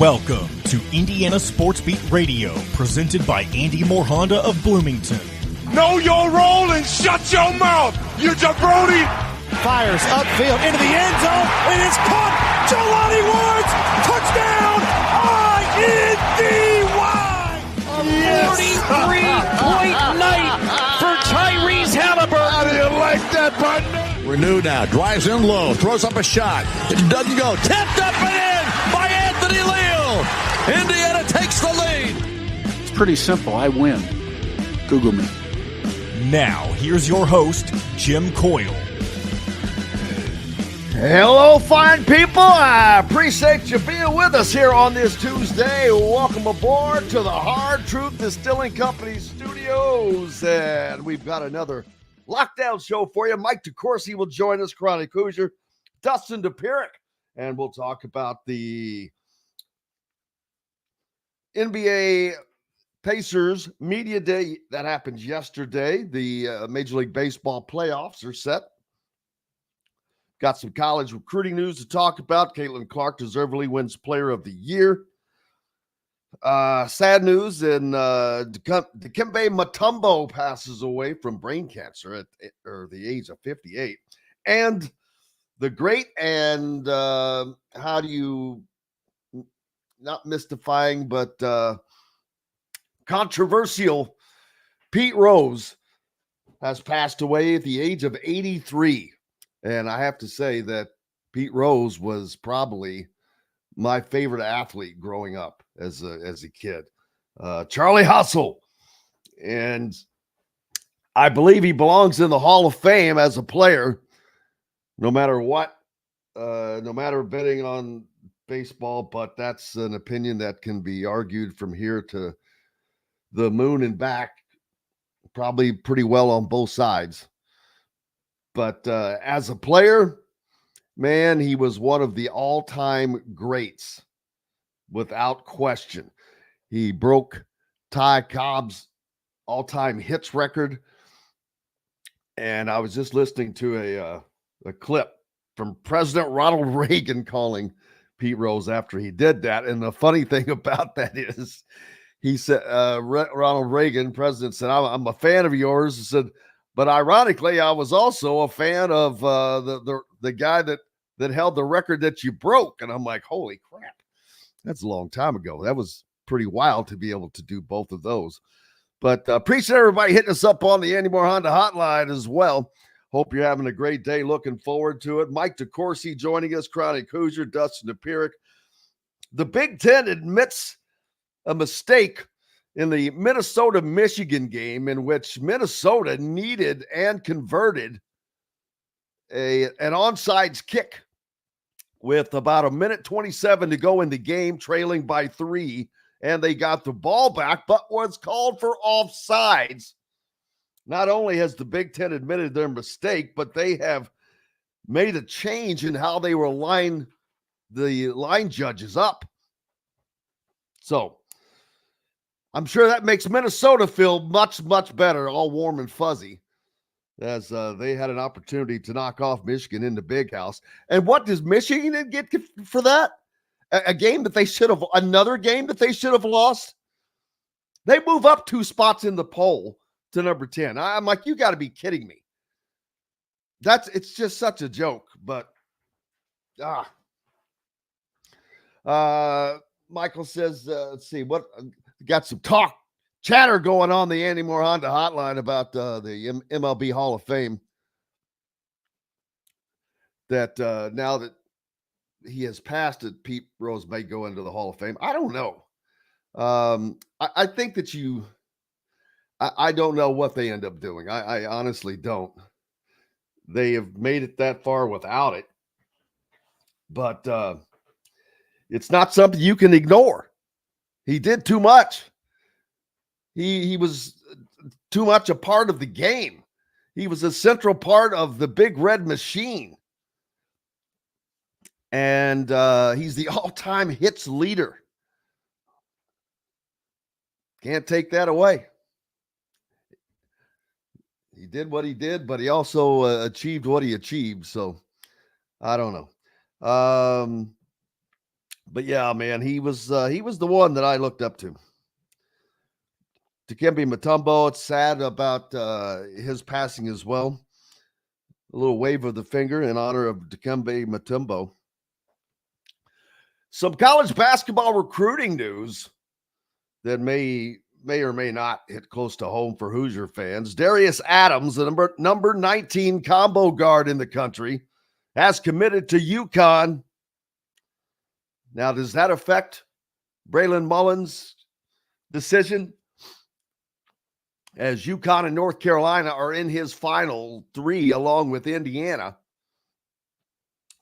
Welcome to Indiana Sports Beat Radio, presented by Andy Moore Honda of Bloomington. Know your role and shut your mouth, you jabroni! Fires upfield into the end zone. It is caught. Jelani Woods, touchdown! INDY! A 43-point night for Tyrese Halliburton. How do you like that, partner? Renew now, drives in low, throws up a shot. It doesn't go. Tipped up and in by Anthony Leal. Indiana takes the lead. It's pretty simple. I win. Google me. Now, here's your host, Jim Coyle. Hello, fine people. I appreciate you being with us here on this Tuesday. Welcome aboard to the Hard Truth Distilling Company studios. And we've got another lockdown show for you. Mike DeCourcy will join us, Chronic Hoosier, Dustin Dopirak, and we'll talk about the NBA Pacers Media Day that happened yesterday. The Major League Baseball playoffs are set. Got some college recruiting news to talk about. Caitlin Clark deservedly wins Player of the Year. Sad news, and Dikembe Mutombo passes away from brain cancer at the age of 58. And the great and how do you, not mystifying, but controversial Pete Rose has passed away at the age of 83. And I have to say that Pete Rose was probably my favorite athlete growing up as a kid. Charlie Hustle. And I believe he belongs in the Hall of Fame as a player, no matter what, no matter betting on baseball, but that's an opinion that can be argued from here to the moon and back, probably pretty well on both sides. But as a player, man, he was one of the all-time greats, without question. He broke Ty Cobb's all-time hits record. And I was just listening to a clip from President Ronald Reagan calling Pete Rose after he did that. And the funny thing about that is, he said, Ronald Reagan, president, said, I'm a fan of yours. He said, but ironically, I was also a fan of the guy that held the record that you broke. And I'm like, holy crap, that's a long time ago. That was pretty wild to be able to do both of those. But appreciate everybody hitting us up on the Andy Moore Honda hotline as well. Hope you're having a great day. Looking forward to it. Mike DeCourcy joining us, Chronic Hoosier, Dustin Dopirak. The Big Ten admits a mistake in the Minnesota-Michigan game, in which Minnesota needed and converted an onside kick with about a minute 27 to go in the game, trailing by 3, and they got the ball back, but was called for offsides. Not only has the Big Ten admitted their mistake, but they have made a change in how they will line the line judges up. So I'm sure that makes Minnesota feel much, much better, all warm and fuzzy, as they had an opportunity to knock off Michigan in the Big House. And what does Michigan get for that? A game that they should have, another game that they should have lost? They move up 2 spots in the poll to number 10. I'm like, you got to be kidding me. It's just such a joke, but Michael says, let's see, what got some chatter going on the Andy Moore Honda hotline about the MLB Hall of Fame, that now that he has passed it, Pete Rose may go into the Hall of Fame. I don't know. I think that I don't know what they end up doing. I honestly don't. They have made it that far without it, but it's not something you can ignore. He did too much. He was too much a part of the game. He was a central part of the Big Red Machine. And he's the all-time hits leader. Can't take that away. He did what he did, but he also achieved what he achieved. So I don't know. But yeah, man, he was the one that I looked up to. Dikembe Mutombo, it's sad about his passing as well. A little wave of the finger in honor of Dikembe Mutombo. Some college basketball recruiting news that may or may not hit close to home for Hoosier fans. Darius Adams, the number 19 combo guard in the country, has committed to UConn. Now, does that affect Braylon Mullins' decision? As UConn and North Carolina are in his final three along with Indiana,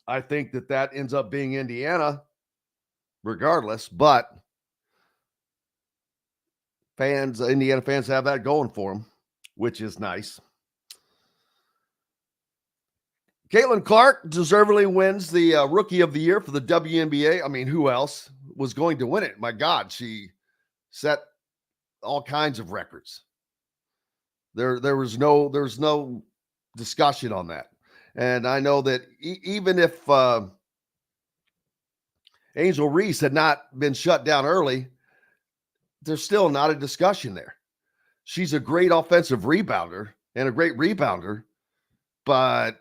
I think that ends up being Indiana regardless, but Indiana fans have that going for them, which is nice. Caitlin Clark deservedly wins the Rookie of the Year for the WNBA. I mean, who else was going to win it? My God, she set all kinds of records. There was no discussion on that. And I know that even if Angel Reese had not been shut down early, there's still not a discussion there. She's a great offensive rebounder and a great rebounder, but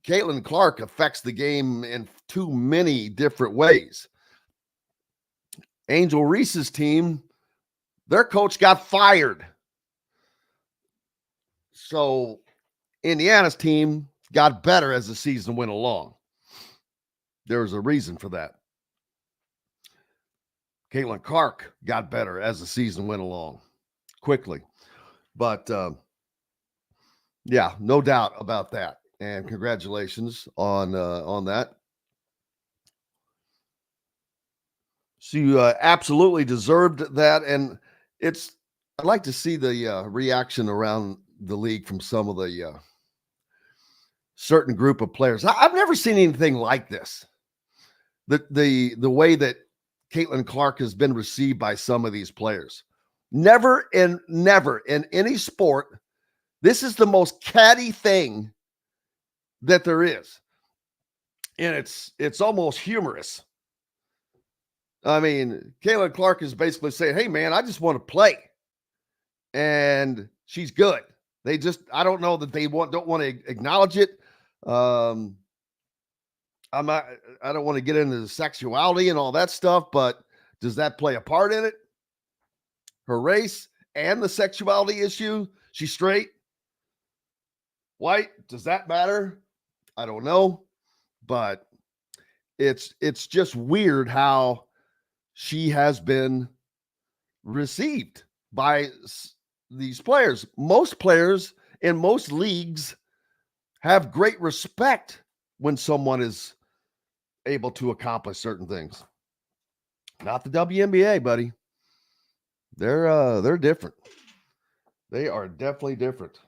Caitlin Clark affects the game in too many different ways. Angel Reese's team, their coach got fired. So Indiana's team got better as the season went along. There's a reason for that. Caitlin Clark got better as the season went along quickly. But, yeah, no doubt about that. And congratulations on that. She absolutely deserved that. And I'd like to see the reaction around the league from some of the certain group of players. I've never seen anything like this. The way that Caitlin Clark has been received by some of these players. Never in any sport, this is the most catty thing that there is. And it's almost humorous. I mean, Caitlin Clark is basically saying, hey, man, I just want to play. And she's good. I don't know that they don't want to acknowledge it. I don't want to get into the sexuality and all that stuff, but does that play a part in it? Her race and the sexuality issue? She's straight? White? Does that matter? I don't know, but it's just weird how she has been received by these players. Most players in most leagues have great respect when someone is able to accomplish certain things. Not the WNBA, buddy. They're different. They are definitely different.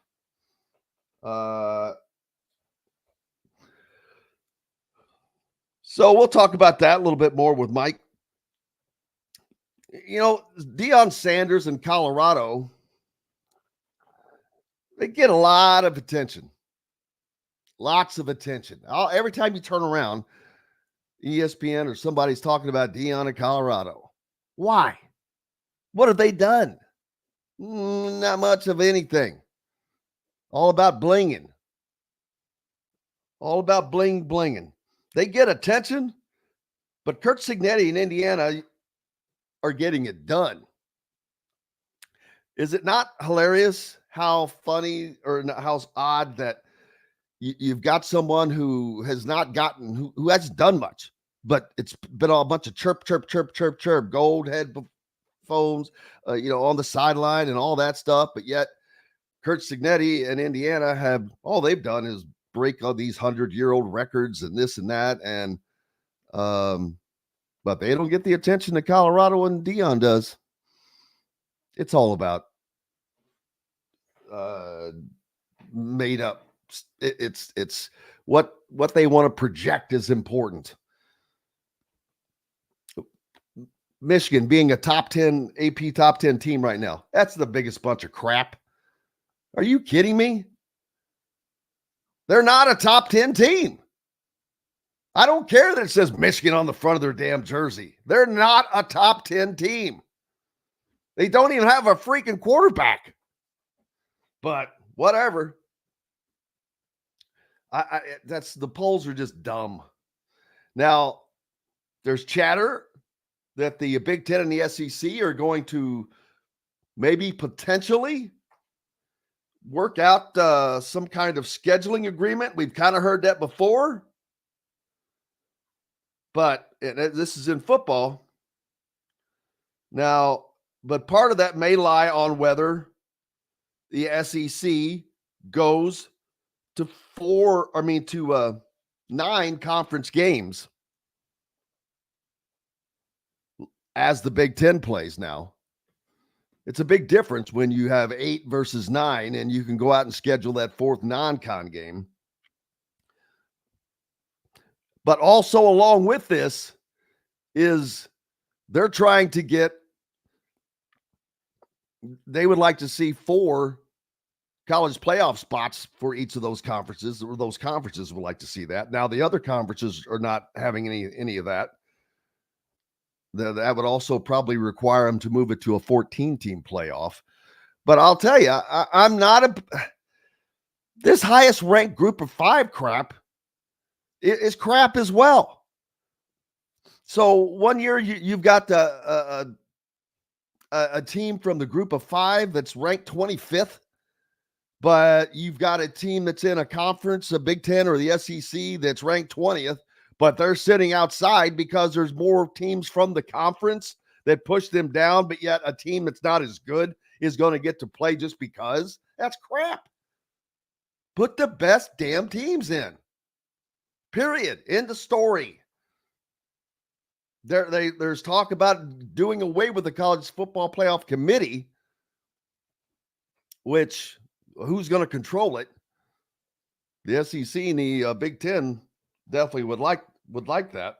So we'll talk about that a little bit more with Mike. You know, Deion Sanders in Colorado, they get a lot of attention. Lots of attention. Every time you turn around, ESPN or somebody's talking about Deion in Colorado. Why? What have they done? Not much of anything. All about blinging. All about blinging. They get attention, but Curt Cignetti in Indiana are getting it done. Is it not hilarious how funny or how odd that you've got someone who has not gotten, who hasn't done much, but it's been all a bunch of chirp, gold headphones, on the sideline and all that stuff. But yet Curt Cignetti and Indiana have, all they've done is break all these 100-year-old records and this and that. And, but they don't get the attention that Colorado and Deion does. It's all about made up. It's what they want to project is important. Michigan being a top 10 AP top 10 team right now. That's the biggest bunch of crap. Are you kidding me? They're not a top 10 team. I don't care that it says Michigan on the front of their damn jersey. They're not a top 10 team. They don't even have a freaking quarterback. But whatever. The polls are just dumb. Now, there's chatter that the Big Ten and the SEC are going to maybe potentially work out some kind of scheduling agreement. We've kind of heard that before. But this is in football. Now, but part of that may lie on whether the SEC goes to 9 conference games as the Big Ten plays now. It's a big difference when you have 8 versus 9 and you can go out and schedule that 4th non-con game. But also along with this is they're trying to they would like to see 4 college playoff spots for each of those conferences, or those conferences would like to see that. Now, the other conferences are not having any of that. That would also probably require them to move it to a 14-team playoff. But I'll tell you, I'm not this highest ranked group of 5 crap is crap as well. So one year you've got a team from the group of 5 that's ranked 25th, but you've got a team that's in a conference, a Big Ten or the SEC, that's ranked 20th, but they're sitting outside because there's more teams from the conference that push them down, but yet a team that's not as good is going to get to play just because. That's crap. Put the best damn teams in. Period. End of story. There's talk about doing away with the College Football Playoff Committee, which who's going to control it? The SEC and the Big Ten definitely would like that.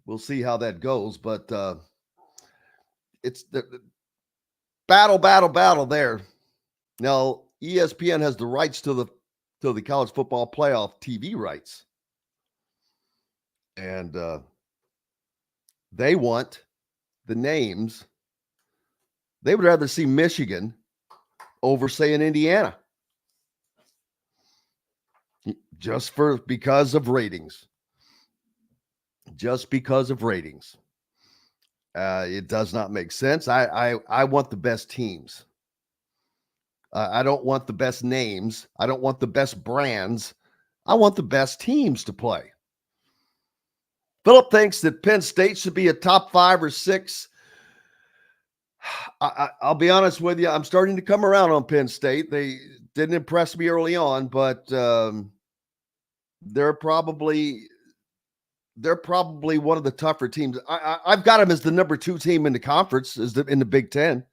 We'll see how that goes, but it's the battle there. Now, ESPN has the rights to the College Football Playoff TV rights. And they want the names. They would rather see Michigan over, say, in Indiana. Because of ratings. Just because of ratings. It does not make sense. I want the best teams. I don't want the best names. I don't want the best brands. I want the best teams to play. Philip thinks that Penn State should be a top 5 or 6. I'll be honest with you. I'm starting to come around on Penn State. They didn't impress me early on, but they're probably one of the tougher teams. I've got them as the number 2 team in the conference, in the Big Ten,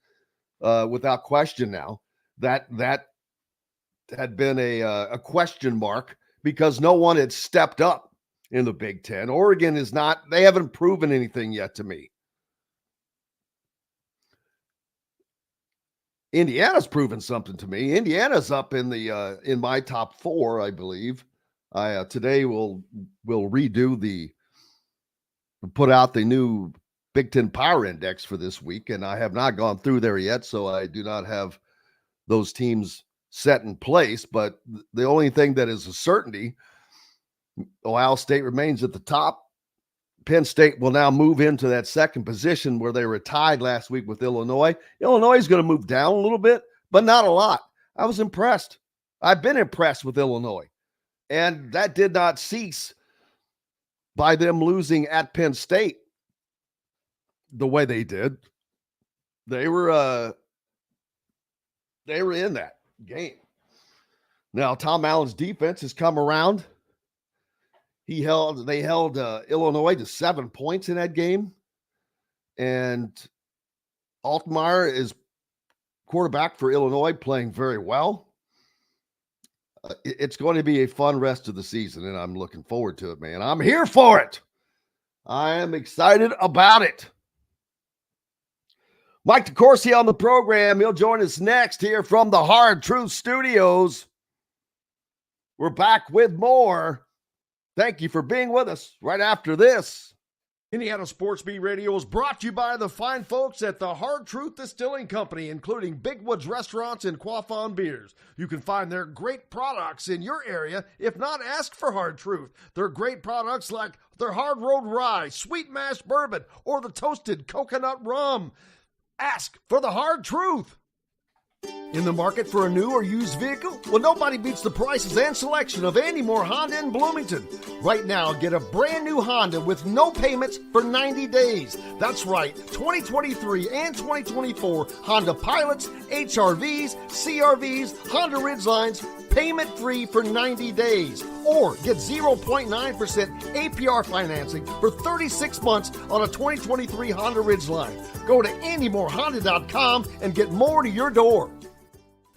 without question now. That had been a question mark because no one had stepped up in the Big Ten. Oregon is not, they haven't proven anything yet to me. Indiana's proven something to me. Indiana's up in in my top 4, I believe. Today we'll put out the new Big Ten Power Index for this week, and I have not gone through there yet, so I do not have those teams set in place. But the only thing that is a certainty, Ohio State remains at the top. Penn State will now move into that second position where they were tied last week with Illinois. Illinois is going to move down a little bit, but not a lot. I was impressed. I've been impressed with Illinois. And that did not cease by them losing at Penn State the way they did. They were in that game. Now, Tom Allen's defense has come around. They held Illinois to 7 points in that game. And Altmaier is quarterback for Illinois, playing very well. It's going to be a fun rest of the season, and I'm looking forward to it, man. I'm here for it. I am excited about it. Mike DeCourcy on the program. He'll join us next here from the Hard Truth Studios. We're back with more. Thank you for being with us right after this. Indiana Sports Beat Radio is brought to you by the fine folks at the Hard Truth Distilling Company, including Big Woods Restaurants and Quaffon Beers. You can find their great products in your area. If not, ask for Hard Truth. Their great products like their Hard Road Rye, Sweet Mash Bourbon, or the Toasted Coconut Rum. Ask for the Hard Truth. In the market for a new or used vehicle? Well, nobody beats the prices and selection of Andy Moore Honda in Bloomington. Right now, get a brand new Honda with no payments for 90 days. That's right, 2023 and 2024 Honda Pilots, HRVs, CRVs, Honda Ridgelines, payment-free for 90 days. Or get 0.9% APR financing for 36 months on a 2023 Honda Ridgeline. Go to AndyMooreHonda.com and get more to your door.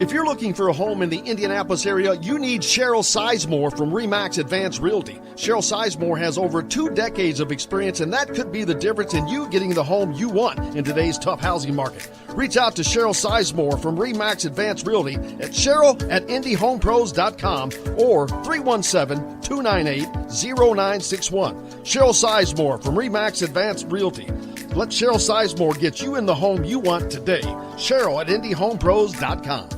If you're looking for a home in the Indianapolis area, you need Cheryl Sizemore from RE/MAX Advanced Realty. Cheryl Sizemore has over 2 decades of experience, and that could be the difference in you getting the home you want in today's tough housing market. Reach out to Cheryl Sizemore from RE/MAX Advanced Realty at Cheryl@IndyHomePros.com or 317-298-0961. Cheryl Sizemore from RE/MAX Advanced Realty. Let Cheryl Sizemore get you in the home you want today. Cheryl@IndyHomePros.com.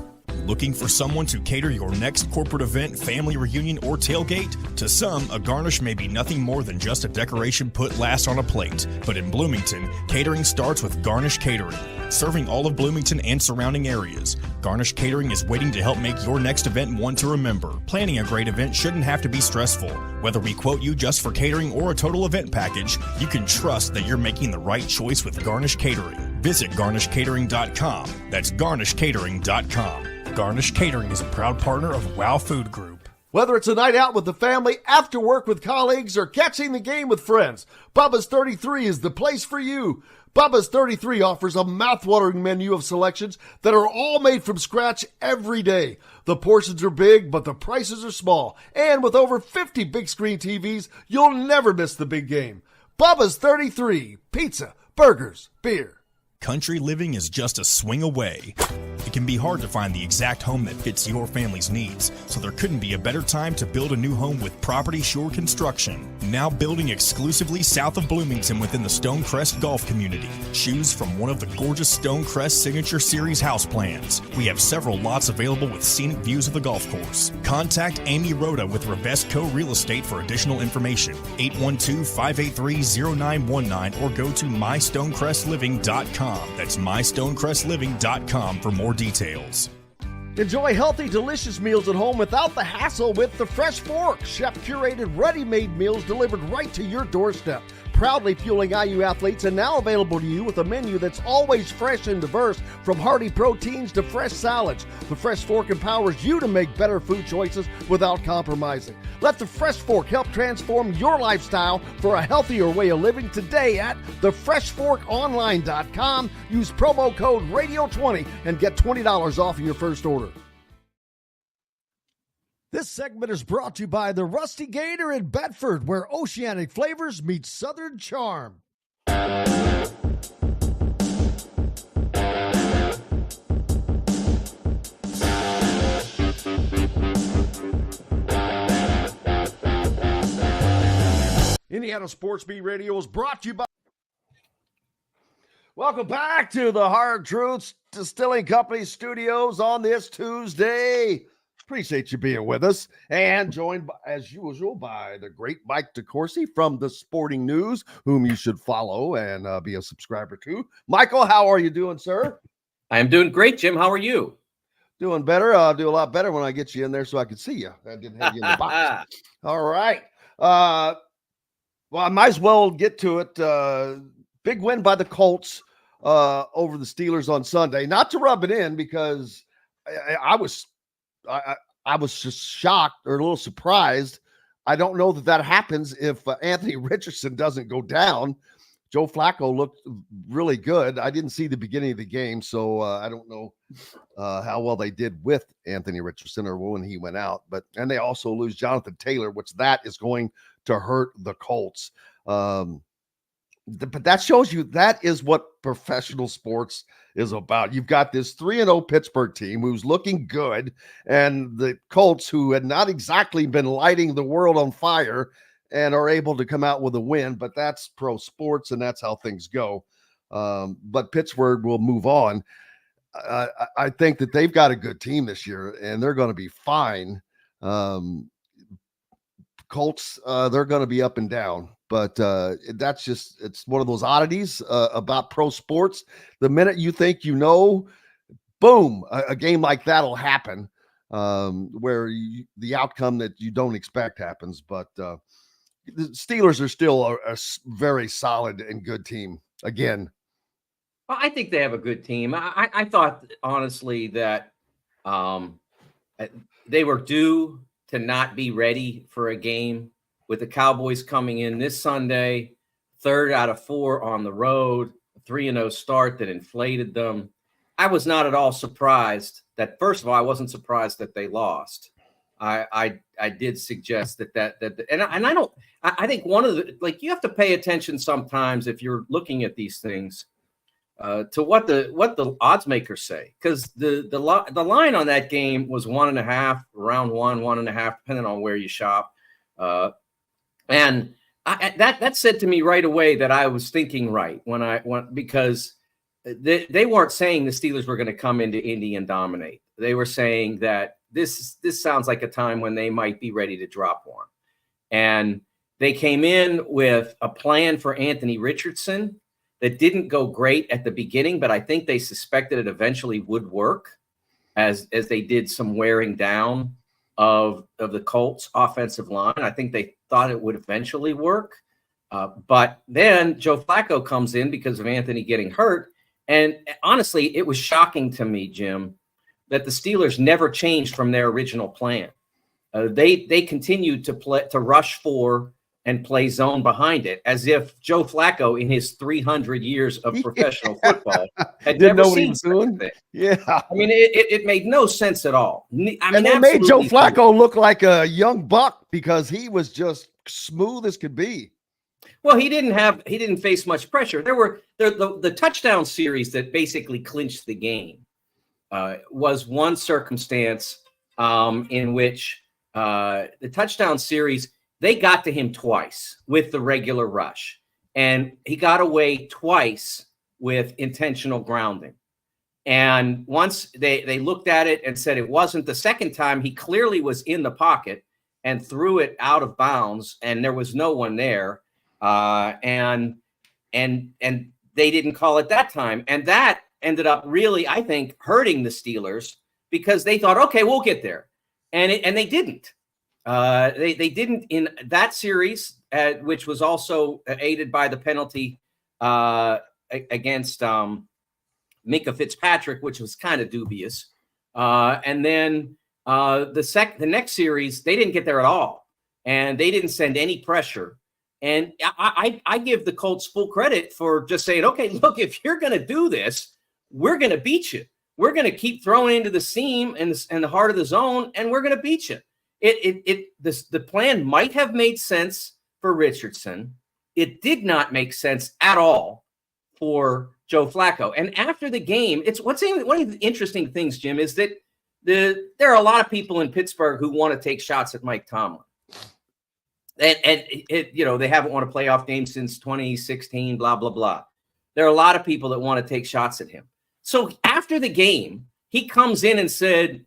Looking for someone to cater your next corporate event, family reunion, or tailgate? To some, a garnish may be nothing more than just a decoration put last on a plate. But in Bloomington, catering starts with Garnish Catering. Serving all of Bloomington and surrounding areas, Garnish Catering is waiting to help make your next event one to remember. Planning a great event shouldn't have to be stressful. Whether we quote you just for catering or a total event package, you can trust that you're making the right choice with Garnish Catering. Visit garnishcatering.com. That's garnishcatering.com. Garnish Catering is a proud partner of WOW Food Group. Whether it's a night out with the family, after work with colleagues, or catching the game with friends, Bubba's 33 is the place for you. Bubba's 33 offers a mouthwatering menu of selections that are all made from scratch every day. The portions are big, but the prices are small. And with over 50 big screen TVs, you'll never miss the big game. Bubba's 33, pizza, burgers, beer. Country living is just a swing away. It can be hard to find the exact home that fits your family's needs, so there couldn't be a better time to build a new home with Property Shore Construction. Now building exclusively south of Bloomington within the Stonecrest Golf community. Choose from one of the gorgeous Stonecrest Signature Series house plans. We have several lots available with scenic views of the golf course. Contact Amy Rhoda with Revesco Real Estate for additional information. 812-583-0919 or go to mystonecrestliving.com. That's mystonecrestliving.com for more details. Enjoy healthy, delicious meals at home without the hassle with the Fresh Fork. Chef-curated, ready-made meals delivered right to your doorstep. Proudly fueling IU athletes and now available to you with a menu that's always fresh and diverse, from hearty proteins to fresh salads. The Fresh Fork empowers you to make better food choices without compromising. Let the Fresh Fork help transform your lifestyle for a healthier way of living today at thefreshforkonline.com. Use promo code RADIO20 and get $20 off your first order. This segment is brought to you by the Rusty Gator in Bedford, where oceanic flavors meet southern charm. Indiana Sports Beat Radio is brought to you by... Welcome back to the Hard Truth Distilling Company studios on this Tuesday. Appreciate you being with us, and joined, as usual, by the great Mike DeCourcy from the Sporting News, whom you should follow and be a subscriber to. Michael, how are you doing, sir? I am doing great, Jim. How are you? Doing better. I'll do a lot better when I get you in there so I can see you. I didn't have you in the box. All right. Well, I might as well get to it. Big win by the Colts over the Steelers on Sunday. Not to rub it in, because I was just shocked or a little surprised. I don't know that happens if Anthony Richardson doesn't go down. Joe Flacco looked really good. I didn't see the beginning of the game, so I don't know how well they did with Anthony Richardson or when he went out. And they also lose Jonathan Taylor, which that is going to hurt the Colts. but that shows you that is what professional sports is about. You've got this 3-0 Pittsburgh team who's looking good, and the Colts, who had not exactly been lighting the world on fire, and are able to come out with a win. But that's pro sports, and that's how things go. But Pittsburgh will move on. I think that they've got a good team this year, and they're going to be fine. Colts, they're going to be up and down, but that's just, it's one of those oddities about pro sports. The minute you think boom, a game like that'll happen, where the outcome that you don't expect happens. But the Steelers are still a very solid and good team again. Well, I think they have a good team. I thought, honestly, that they were due to not be ready for a game with the Cowboys coming in this Sunday, 3rd out of 4 on the road, 3-0 start that inflated them. I was not at all surprised that, first of all, I wasn't surprised that they lost. I did suggest I think one of the, like, you have to pay attention sometimes if you're looking at these things to what the odds makers say, because the line on that game was 1.5, round 1.5, depending on where you shop, and that said to me right away that I was thinking right because they weren't saying the Steelers were going to come into Indy and dominate. They were saying that this sounds like a time when they might be ready to drop one, and they came in with a plan for Anthony Richardson that didn't go great at the beginning, but I think they suspected it eventually would work as they did some wearing down of the Colts offensive line. I think they thought it would eventually work. But then Joe Flacco comes in because of Anthony getting hurt. And honestly, it was shocking to me, Jim, that the Steelers never changed from their original plan. They continued to rush for and play zone behind it, as if Joe Flacco, in his 300 years of professional football, had never seen something. Yeah, I mean, it made no sense at all. And they made Joe Flacco look like a young buck because he was just smooth as could be. Well, he didn't face much pressure. There were the touchdown series that basically clinched the game was one circumstance in which the touchdown series, they got to him twice with the regular rush, and he got away twice with intentional grounding. And once they looked at it and said it wasn't, the second time he clearly was in the pocket and threw it out of bounds, and there was no one there. And they didn't call it that time. And that ended up really, I think, hurting the Steelers because they thought, okay, we'll get there. And they didn't. They didn't in that series, which was also aided by the penalty against Minka Fitzpatrick, which was kind of dubious. And then the next series, they didn't get there at all, and they didn't send any pressure. And I give the Colts full credit for just saying, okay, look, if you're going to do this, we're going to beat you. We're going to keep throwing into the seam and the heart of the zone, and we're going to beat you. The plan might have made sense for Richardson. It did not make sense at all for Joe Flacco. And after the game, one of the interesting things, Jim, is that there are a lot of people in Pittsburgh who want to take shots at Mike Tomlin. And they haven't won a playoff game since 2016, blah, blah, blah. There are a lot of people that want to take shots at him. So after the game, he comes in and said,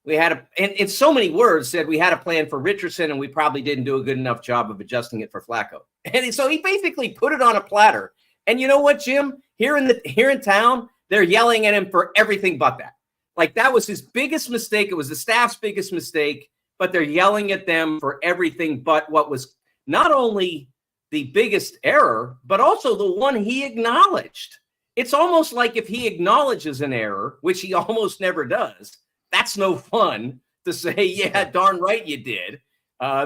and in so many words said, we had a plan for Richardson and we probably didn't do a good enough job of adjusting it for Flacco. And so he basically put it on a platter. And you know what, Jim? Here in town, they're yelling at him for everything but that. Like, that was his biggest mistake. It was the staff's biggest mistake, but they're yelling at them for everything but what was not only the biggest error, but also the one he acknowledged. It's almost like if he acknowledges an error, which he almost never does, that's no fun to say, yeah, darn right you did.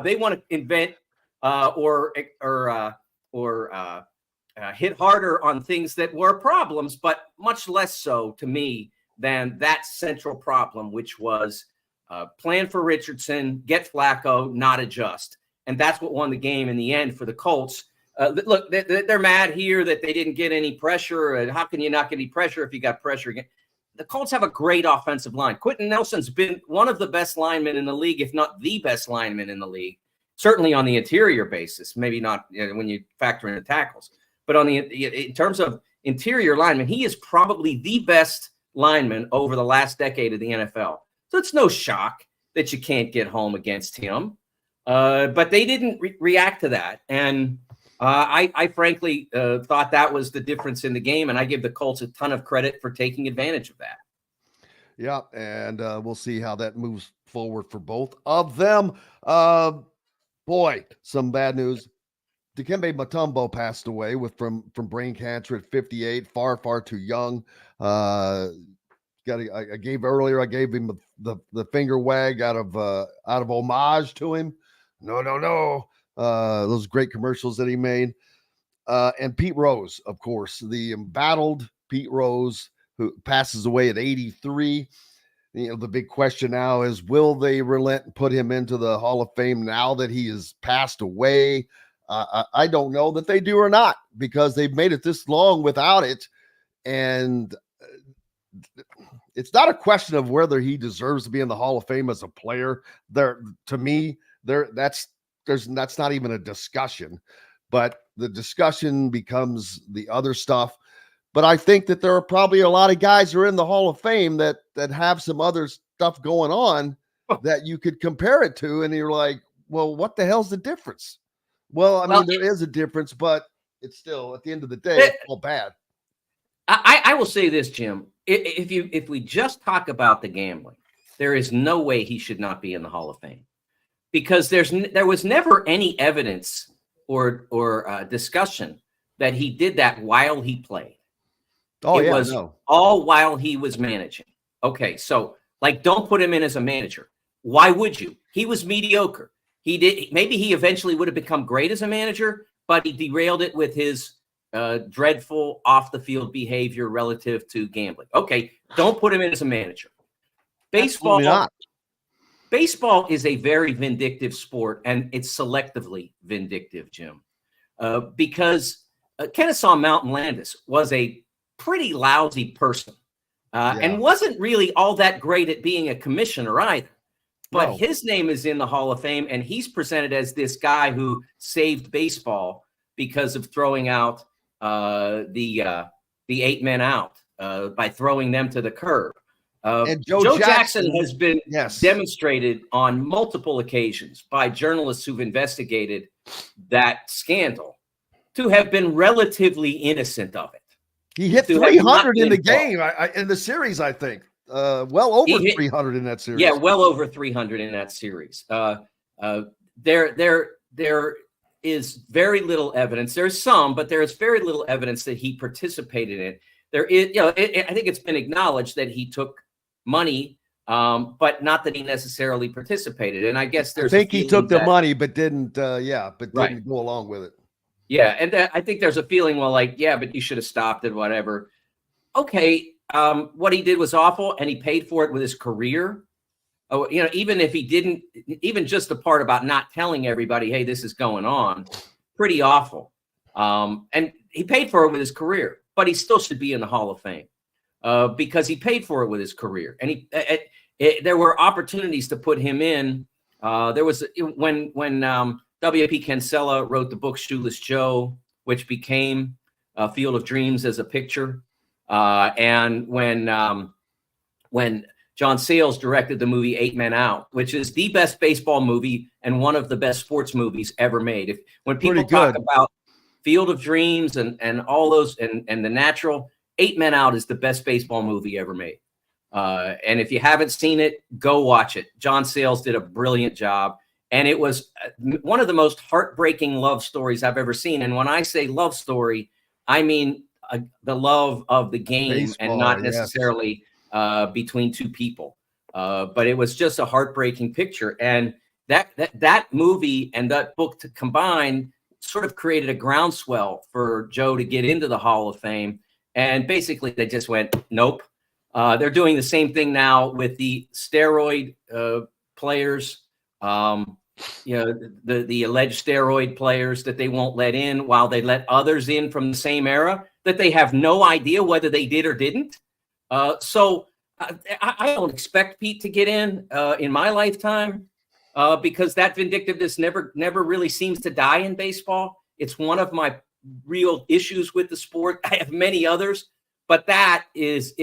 They want to invent or hit harder on things that were problems, but much less so to me than that central problem, which was plan for Richardson, get Flacco, not adjust. And that's what won the game in the end for the Colts. Look, they're mad here that they didn't get any pressure. And how can you not get any pressure if you got pressure again? The Colts have a great offensive line. Quentin Nelson's been one of the best linemen in the league, if not the best lineman in the league, certainly on the interior basis, maybe not when you factor in the tackles. But in terms of interior lineman, he is probably the best lineman over the last decade of the NFL. So it's no shock that you can't get home against him. But they didn't react to that. And I frankly thought that was the difference in the game. And I give the Colts a ton of credit for taking advantage of that. Yeah, and we'll see how that moves forward for both of them. Boy, some bad news. Dikembe Mutombo passed away from brain cancer at 58, far too young. I gave him the finger wag out of homage to him. No. Those great commercials that he made. And Pete Rose, of course, the embattled Pete Rose, who passes away at 83. The big question now is, will they relent and put him into the Hall of Fame now that he has passed away? I don't know that they do or not, because they've made it this long without it. And it's not a question of whether he deserves to be in the Hall of Fame as a player. To me, that's not even a discussion. But the discussion becomes the other stuff. But I think that there are probably a lot of guys who are in the Hall of Fame that have some other stuff going on that you could compare it to. And you're like, well, what the hell's the difference? Well, I mean, there is a difference, but it's still, at the end of the day, it's all bad. I will say this, Jim. If we just talk about the gambling, there is no way he should not be in the Hall of Fame, because there was never any evidence or discussion that he did that while he played. It was all while he was managing. Okay, so don't put him in as a manager. Why would you? He was mediocre. Maybe he eventually would have become great as a manager, but he derailed it with his dreadful off-the-field behavior relative to gambling. Okay, don't put him in as a manager. Baseball is a very vindictive sport, and it's selectively vindictive, Jim, because Kennesaw Mountain Landis was a pretty lousy person and wasn't really all that great at being a commissioner either. But his name is in the Hall of Fame, and he's presented as this guy who saved baseball because of throwing out the 8 men out by throwing them to the curb. And Joe Jackson has been demonstrated on multiple occasions by journalists who've investigated that scandal to have been relatively innocent of it. He hit 300 in the game, in the series, I think. Well over 300 in that series. Yeah, well over 300 in that series. There is very little evidence. There's some, but there is very little evidence that he participated in it. There is, I think it's been acknowledged that he took money, but not that he necessarily participated. And I guess I think he took the money, but didn't go along with it. Yeah, and I think there's a feeling, but you should have stopped it, whatever. Okay. What he did was awful, and he paid for it with his career. Oh, even if he didn't, even just the part about not telling everybody, hey, this is going on, pretty awful. And he paid for it with his career, but he still should be in the Hall of Fame because he paid for it with his career. And there were opportunities to put him in. There was when W.P. Kinsella wrote the book Shoeless Joe, which became Field of Dreams as a picture. And when John Sayles directed the movie 8 Men Out, which is the best baseball movie and one of the best sports movies ever made. When people talk about Field of Dreams and all those and The Natural, 8 Men Out is the best baseball movie ever made. And if you haven't seen it, go watch it. John Sayles did a brilliant job. And it was one of the most heartbreaking love stories I've ever seen. And when I say love story, I mean the love of the game baseball, and not necessarily between two people. But it was just a heartbreaking picture. And that movie and that book combined sort of created a groundswell for Joe to get into the Hall of Fame. And basically they just went, nope. They're doing the same thing now with the steroid players. the alleged steroid players that they won't let in, while they let others in from the same era that they have no idea whether they did or didn't. So I don't expect Pete to get in my lifetime, because that vindictiveness never really seems to die in baseball. It's one of my real issues with the sport. I have many others, but that is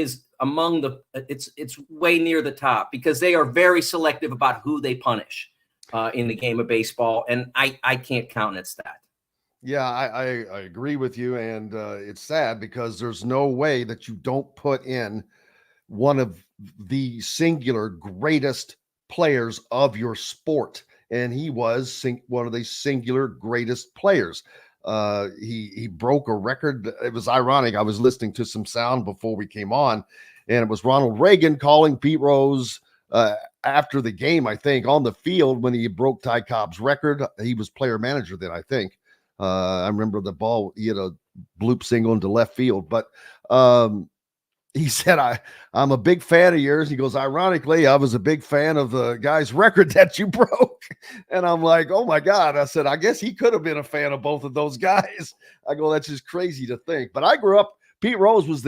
among it's way near the top, because they are very selective about who they punish in the game of baseball, and I can't countenance that. Yeah, I agree with you, and it's sad because there's no way that you don't put in one of the singular greatest players of your sport, and he was one of the singular greatest players. He broke a record. It was ironic. I was listening to some sound before we came on, and it was Ronald Reagan calling Pete Rose after the game, I think, on the field when he broke Ty Cobb's record. He was player manager then, I think. I remember the ball, he had a bloop single into left field, but he said, I'm a big fan of yours. He goes, ironically, I was a big fan of the guy's record that you broke. And I'm like, oh my God. I said, I guess he could have been a fan of both of those guys. I go, that's just crazy to think. But I grew up, Pete Rose was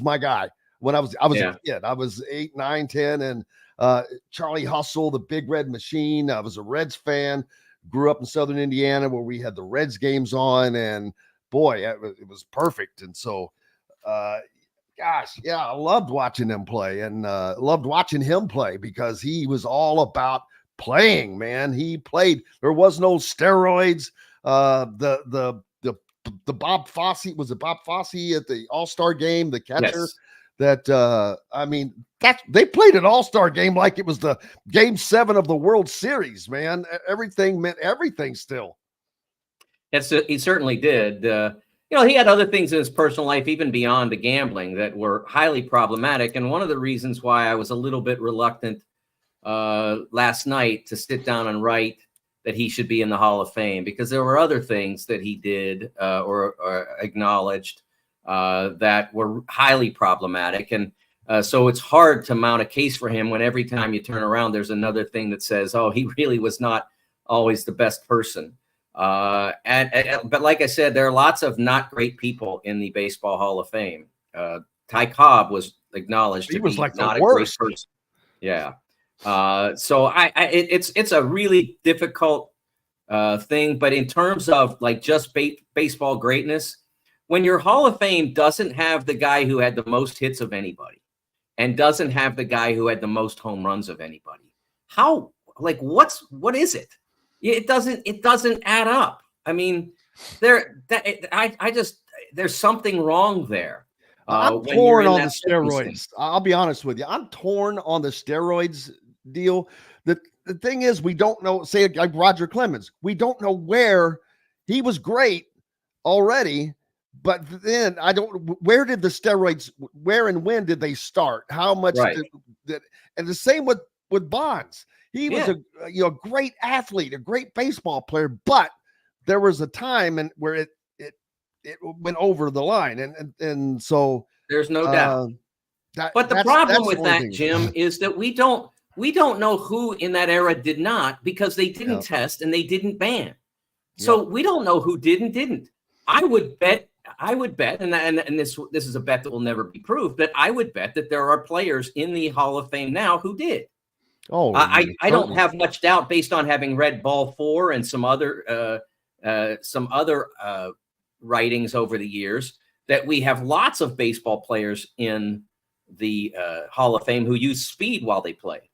my guy when I was a kid. I was 8, 9, 10, and Charlie Hustle, the Big Red Machine. I was a Reds fan. Grew up in Southern Indiana where we had the Reds games on, and boy, it was perfect. And so, gosh, yeah, I loved watching them play, and loved watching him play because he was all about playing, man. He played. There was no steroids. The Bob Fosse, was it Bob Fosse at the All-Star game, the catcher? Yes. That I mean, they played an all-star game like it was the game 7 of the World Series, man. Everything meant everything still. He certainly did. He had other things in his personal life, even beyond the gambling, that were highly problematic. And one of the reasons why I was a little bit reluctant last night to sit down and write that he should be in the Hall of Fame, because there were other things that he did or acknowledged that were highly problematic. And so it's hard to mount a case for him when every time you turn around, there's another thing that says, oh, he really was not always the best person. But like I said, there are lots of not great people in the Baseball Hall of Fame. Ty Cobb was acknowledged to be like not a great person. Yeah. So it's a really difficult thing. But in terms of like just baseball greatness, when your Hall of Fame doesn't have the guy who had the most hits of anybody and doesn't have the guy who had the most home runs of anybody, what is it? It doesn't add up. I mean, there's something wrong there. I'm torn on the steroids. I'll be honest with you. I'm torn on the steroids deal. The thing is, we don't know, say like Roger Clemens, we don't know where he was great already, but then where did the steroids, where and when did they start? How much did and the same with Bonds. He was a great athlete, a great baseball player, but there was a time where it went over the line, and so there's no doubt. But the problem with that, Jim, is that we don't know who in that era did not, because they didn't test and they didn't ban. So we don't know who did and didn't. I would bet, and this is a bet that will never be proved, but I would bet that there are players in the Hall of Fame now who did. Oh, I don't have much doubt, based on having read Ball 4 and some other writings over the years, that we have lots of baseball players in the Hall of Fame who use speed while they play.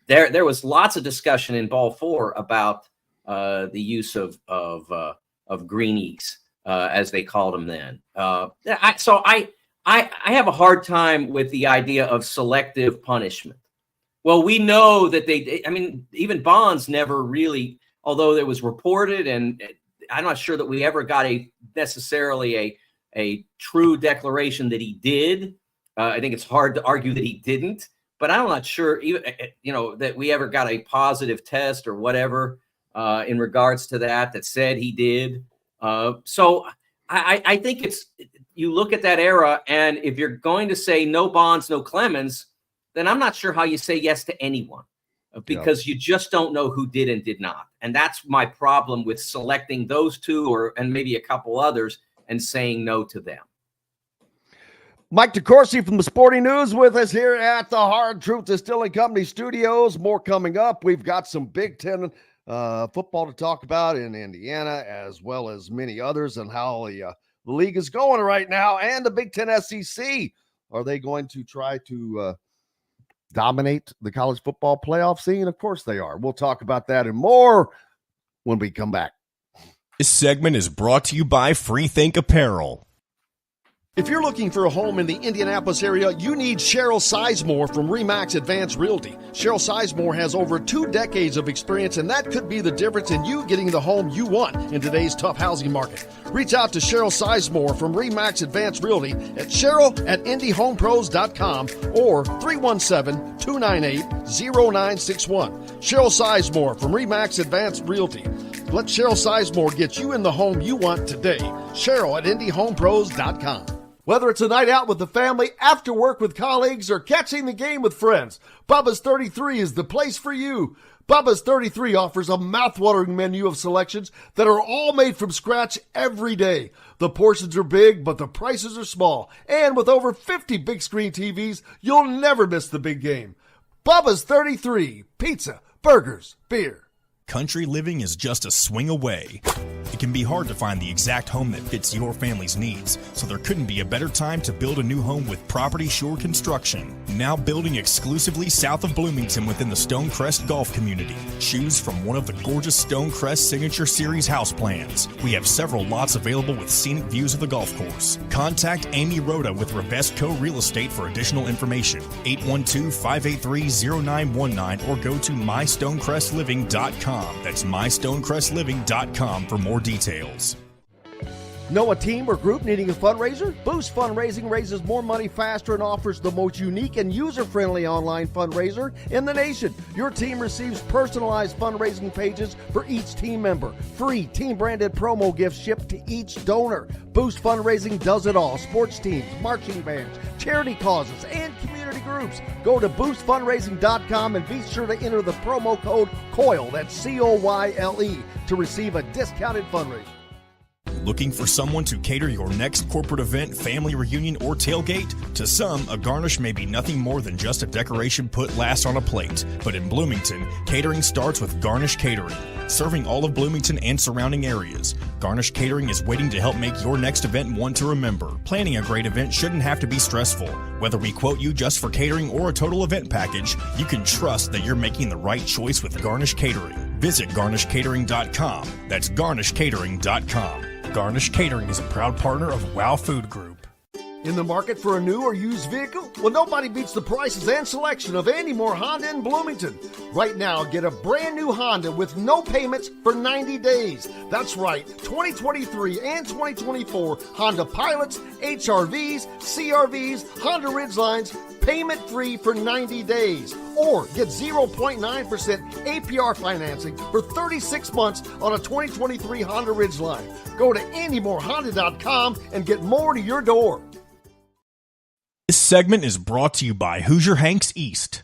There was lots of discussion in Ball 4 about the use of greenies, as they called them then. So I have a hard time with the idea of selective punishment. Well, we know that even Bonds never really, although it was reported, and I'm not sure that we ever got necessarily a true declaration that he did. I think it's hard to argue that he didn't, but I'm not sure even, that we ever got a positive test or whatever in regards to that said he did. So I think you look at that era, and if you're going to say no Bonds, no Clemens, then I'm not sure how you say yes to anyone. because you just don't know who did and did not. And that's my problem with selecting those two and maybe a couple others and saying no to them. Mike DeCourcy from the Sporting News with us here at the Hard Truth Distilling Company studios. More coming up. We've got some Big Ten football to talk about in Indiana, as well as many others, and how the league is going right now, and the Big Ten SEC. Are they going to try to dominate the college football playoff scene? Of course they are. We'll talk about that and more when we come back. This segment is brought to you by Freethink Apparel. If you're looking for a home in the Indianapolis area, you need Cheryl Sizemore from RE/MAX Advanced Realty. Cheryl Sizemore has over 2 decades of experience, and that could be the difference in you getting the home you want in today's tough housing market. Reach out to Cheryl Sizemore from RE/MAX Advanced Realty at cheryl@indyhomepros.com or 317-298-0961. Cheryl Sizemore from RE/MAX Advanced Realty. Let Cheryl Sizemore get you in the home you want today. Cheryl@indyhomepros.com. Whether it's a night out with the family, after work with colleagues, or catching the game with friends, Bubba's 33 is the place for you. Bubba's 33 offers a mouthwatering menu of selections that are all made from scratch every day. The portions are big, but the prices are small. And with over 50 big screen TVs, you'll never miss the big game. Bubba's 33, pizza, burgers, beer. Country living is just a swing away. It can be hard to find the exact home that fits your family's needs, so there couldn't be a better time to build a new home with Property Shore Construction. Now building exclusively south of Bloomington within the Stonecrest Golf community. Choose from one of the gorgeous Stonecrest Signature Series house plans. We have several lots available with scenic views of the golf course. Contact Amy Rhoda with Revesco Real Estate for additional information. 812-583-0919 or go to mystonecrestliving.com. That's mystonecrestliving.com for more details. Know a team or group needing a fundraiser? Boost Fundraising raises more money faster and offers the most unique and user-friendly online fundraiser in the nation. Your team receives personalized fundraising pages for each team member. Free team-branded promo gifts shipped to each donor. Boost Fundraising does it all. Sports teams, marching bands, charity causes, and community groups. Go to boostfundraising.com and be sure to enter the promo code COYLE, that's COYLE, to receive a discounted fundraiser. Looking for someone to cater your next corporate event, family reunion, or tailgate? To some, a garnish may be nothing more than just a decoration put last on a plate. But in Bloomington, catering starts with Garnish Catering. Serving all of Bloomington and surrounding areas, Garnish Catering is waiting to help make your next event one to remember. Planning a great event shouldn't have to be stressful. Whether we quote you just for catering or a total event package, you can trust that you're making the right choice with Garnish Catering. Visit garnishcatering.com. That's garnishcatering.com. Garnish Catering is a proud partner of WOW Food Group. In the market for a new or used vehicle? Well, nobody beats the prices and selection of Andy Moore Honda in Bloomington. Right now, get a brand new Honda with no payments for 90 days. That's right, 2023 and 2024 Honda Pilots, HRVs, CRVs, Honda Ridgelines, payment-free for 90 days. Or get 0.9% APR financing for 36 months on a 2023 Honda Ridgeline. Go to AndyMooreHonda.com and get more to your door. This segment is brought to you by Hoosier Hanks East.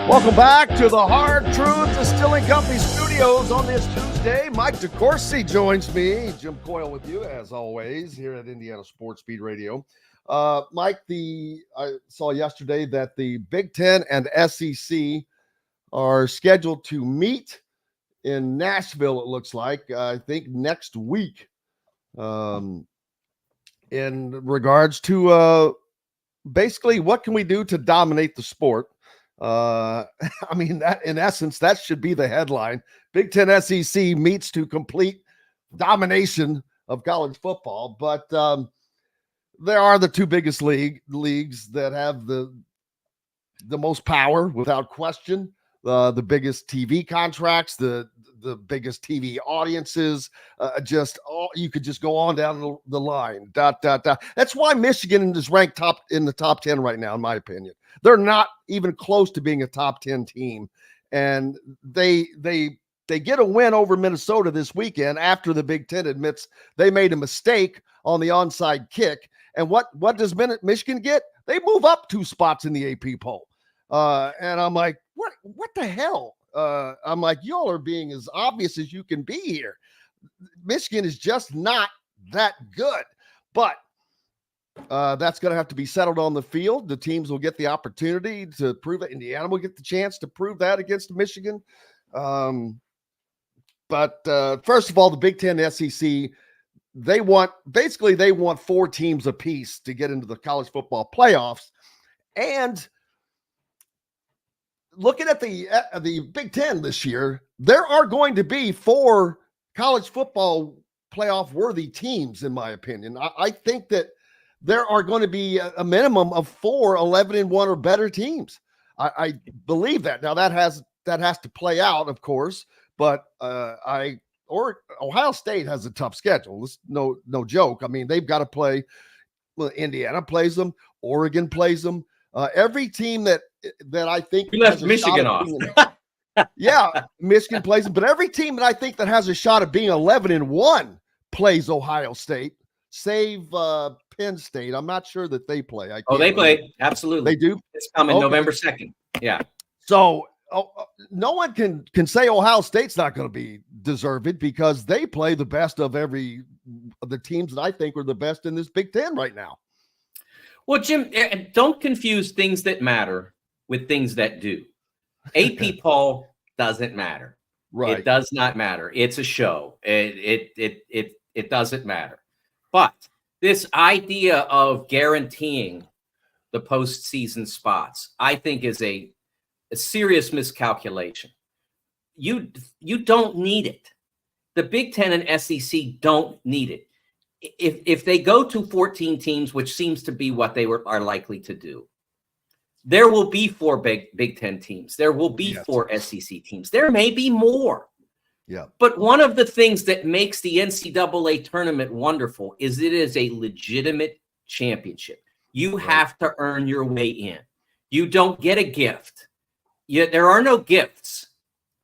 Welcome back to the Hard Truth Distilling Company studios on this Tuesday. Mike DeCourcy joins me. Jim Coyle with you, as always, here at Indiana Sports Speed Radio. Mike, I saw yesterday that the Big Ten and SEC are scheduled to meet in Nashville, it looks like, I think next week, in regards to basically what can we do to dominate the sport. I mean, that in essence, that should be the headline. Big Ten SEC meets to complete domination of college football. But there are the two biggest leagues that have the most power, without question. The biggest TV contracts, the biggest TV audiences, you could just go on down the line. That's why Michigan is ranked in the top 10 right now, in my opinion. They're not even close to being a top 10 team, and they they get a win over Minnesota this weekend after the Big Ten admits they made a mistake on the onside kick. And what does Michigan get? They move up 2 spots in the AP poll. And I'm like, what the hell? I'm like, y'all are being as obvious as you can be here. Michigan is just not that good. But that's going to have to be settled on the field. The teams will get the opportunity to prove it. Indiana will get the chance to prove that against Michigan. But first of all, the Big Ten and SEC, they want 4 teams apiece to get into the college football playoffs. And looking at the Big Ten this year, there are going to be 4 college football playoff worthy teams, in my opinion. I think that there are going to be a minimum of 4 11-1 or better teams. I believe that. Now that has to play out, of course, but Ohio State has a tough schedule. It's no joke. I mean, they've got to play. Well, Indiana plays them. Oregon plays them. Every team that I think you left Michigan off. Yeah, Michigan plays them. But every team that I think that has a shot of being 11-1 plays Ohio State. Save Penn State. I'm not sure that they play. They play. Absolutely. They do? It's coming November 2nd. Yeah. So no one can say Ohio State's not going to be deserved because they play the best of the teams that I think are the best in this Big Ten right now. Well, Jim, don't confuse things that matter with things that do. AP poll doesn't matter. Right. It does not matter. It's a show. It doesn't matter. But this idea of guaranteeing the postseason spots, I think, is a serious miscalculation. You don't need it. The Big Ten and SEC don't need it. If they go to 14 teams, which seems to be what they are likely to do, there will be 4 Big Ten teams. There will be 4 SEC teams. There may be more. Yeah. But one of the things that makes the NCAA tournament wonderful is it is a legitimate championship. You have to earn your way in. You don't get a gift. There are no gifts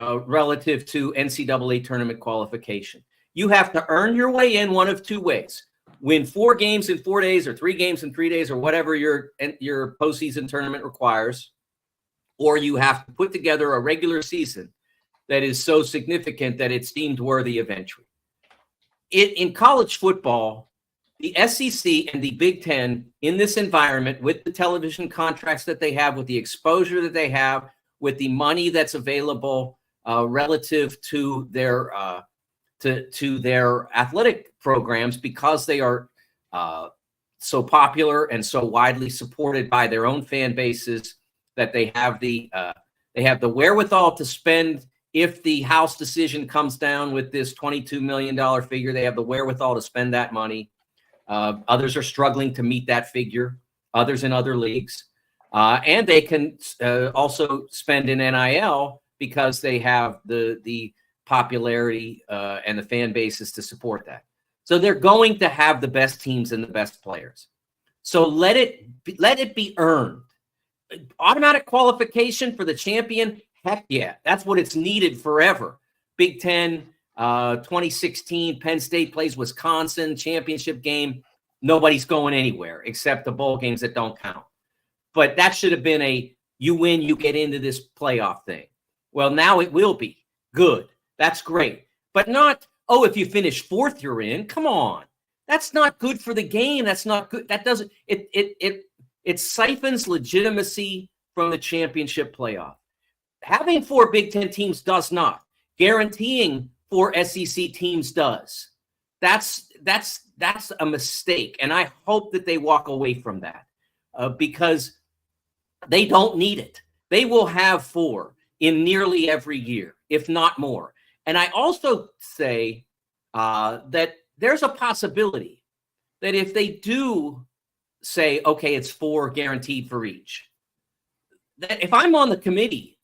relative to NCAA tournament qualification. You have to earn your way in one of 2 ways. Win 4 games in 4 days or 3 games in 3 days or whatever your postseason tournament requires, or you have to put together a regular season that is so significant that it's deemed worthy of entry. In college football, the SEC and the Big Ten in this environment with the television contracts that they have, with the exposure that they have, with the money that's available relative to their athletic programs, because they are so popular and so widely supported by their own fan bases, that they have the wherewithal to spend. If the House decision comes down with this $22 million figure, they have the wherewithal to spend that money. Others are struggling to meet that figure, others in other leagues. And they can also spend in NIL because they have the popularity and the fan bases to support that. So they're going to have the best teams and the best players. So let it be earned. Automatic qualification for the champion. Heck yeah, that's what it's needed forever. Big Ten, 2016, Penn State plays Wisconsin, championship game. Nobody's going anywhere except the bowl games that don't count. But that should have been you win, you get into this playoff thing. Well, now it will be. Good. That's great. But not, if you finish 4th, you're in. Come on. That's not good for the game. That's not good. That doesn't, it siphons legitimacy from the championship playoff. Having 4 Big Ten teams does not. Guaranteeing 4 SEC teams does. That's a mistake, and I hope that they walk away from that because they don't need it. They will have 4 in nearly every year, if not more. And I also say that there's a possibility that if they do say, okay, it's 4 guaranteed for each, that if I'm on the committee,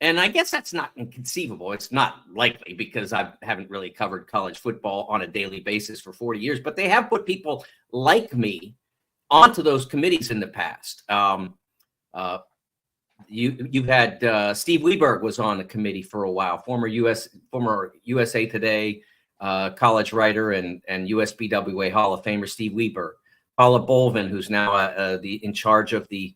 and I guess that's not inconceivable. It's not likely because I haven't really covered college football on a daily basis for 40 years, but they have put people like me onto those committees in the past. you've had Steve Lieberg was on the committee for a while, former USA Today college writer and USBWA Hall of Famer Steve Lieberg. Paula Bolvin, who's now in charge of the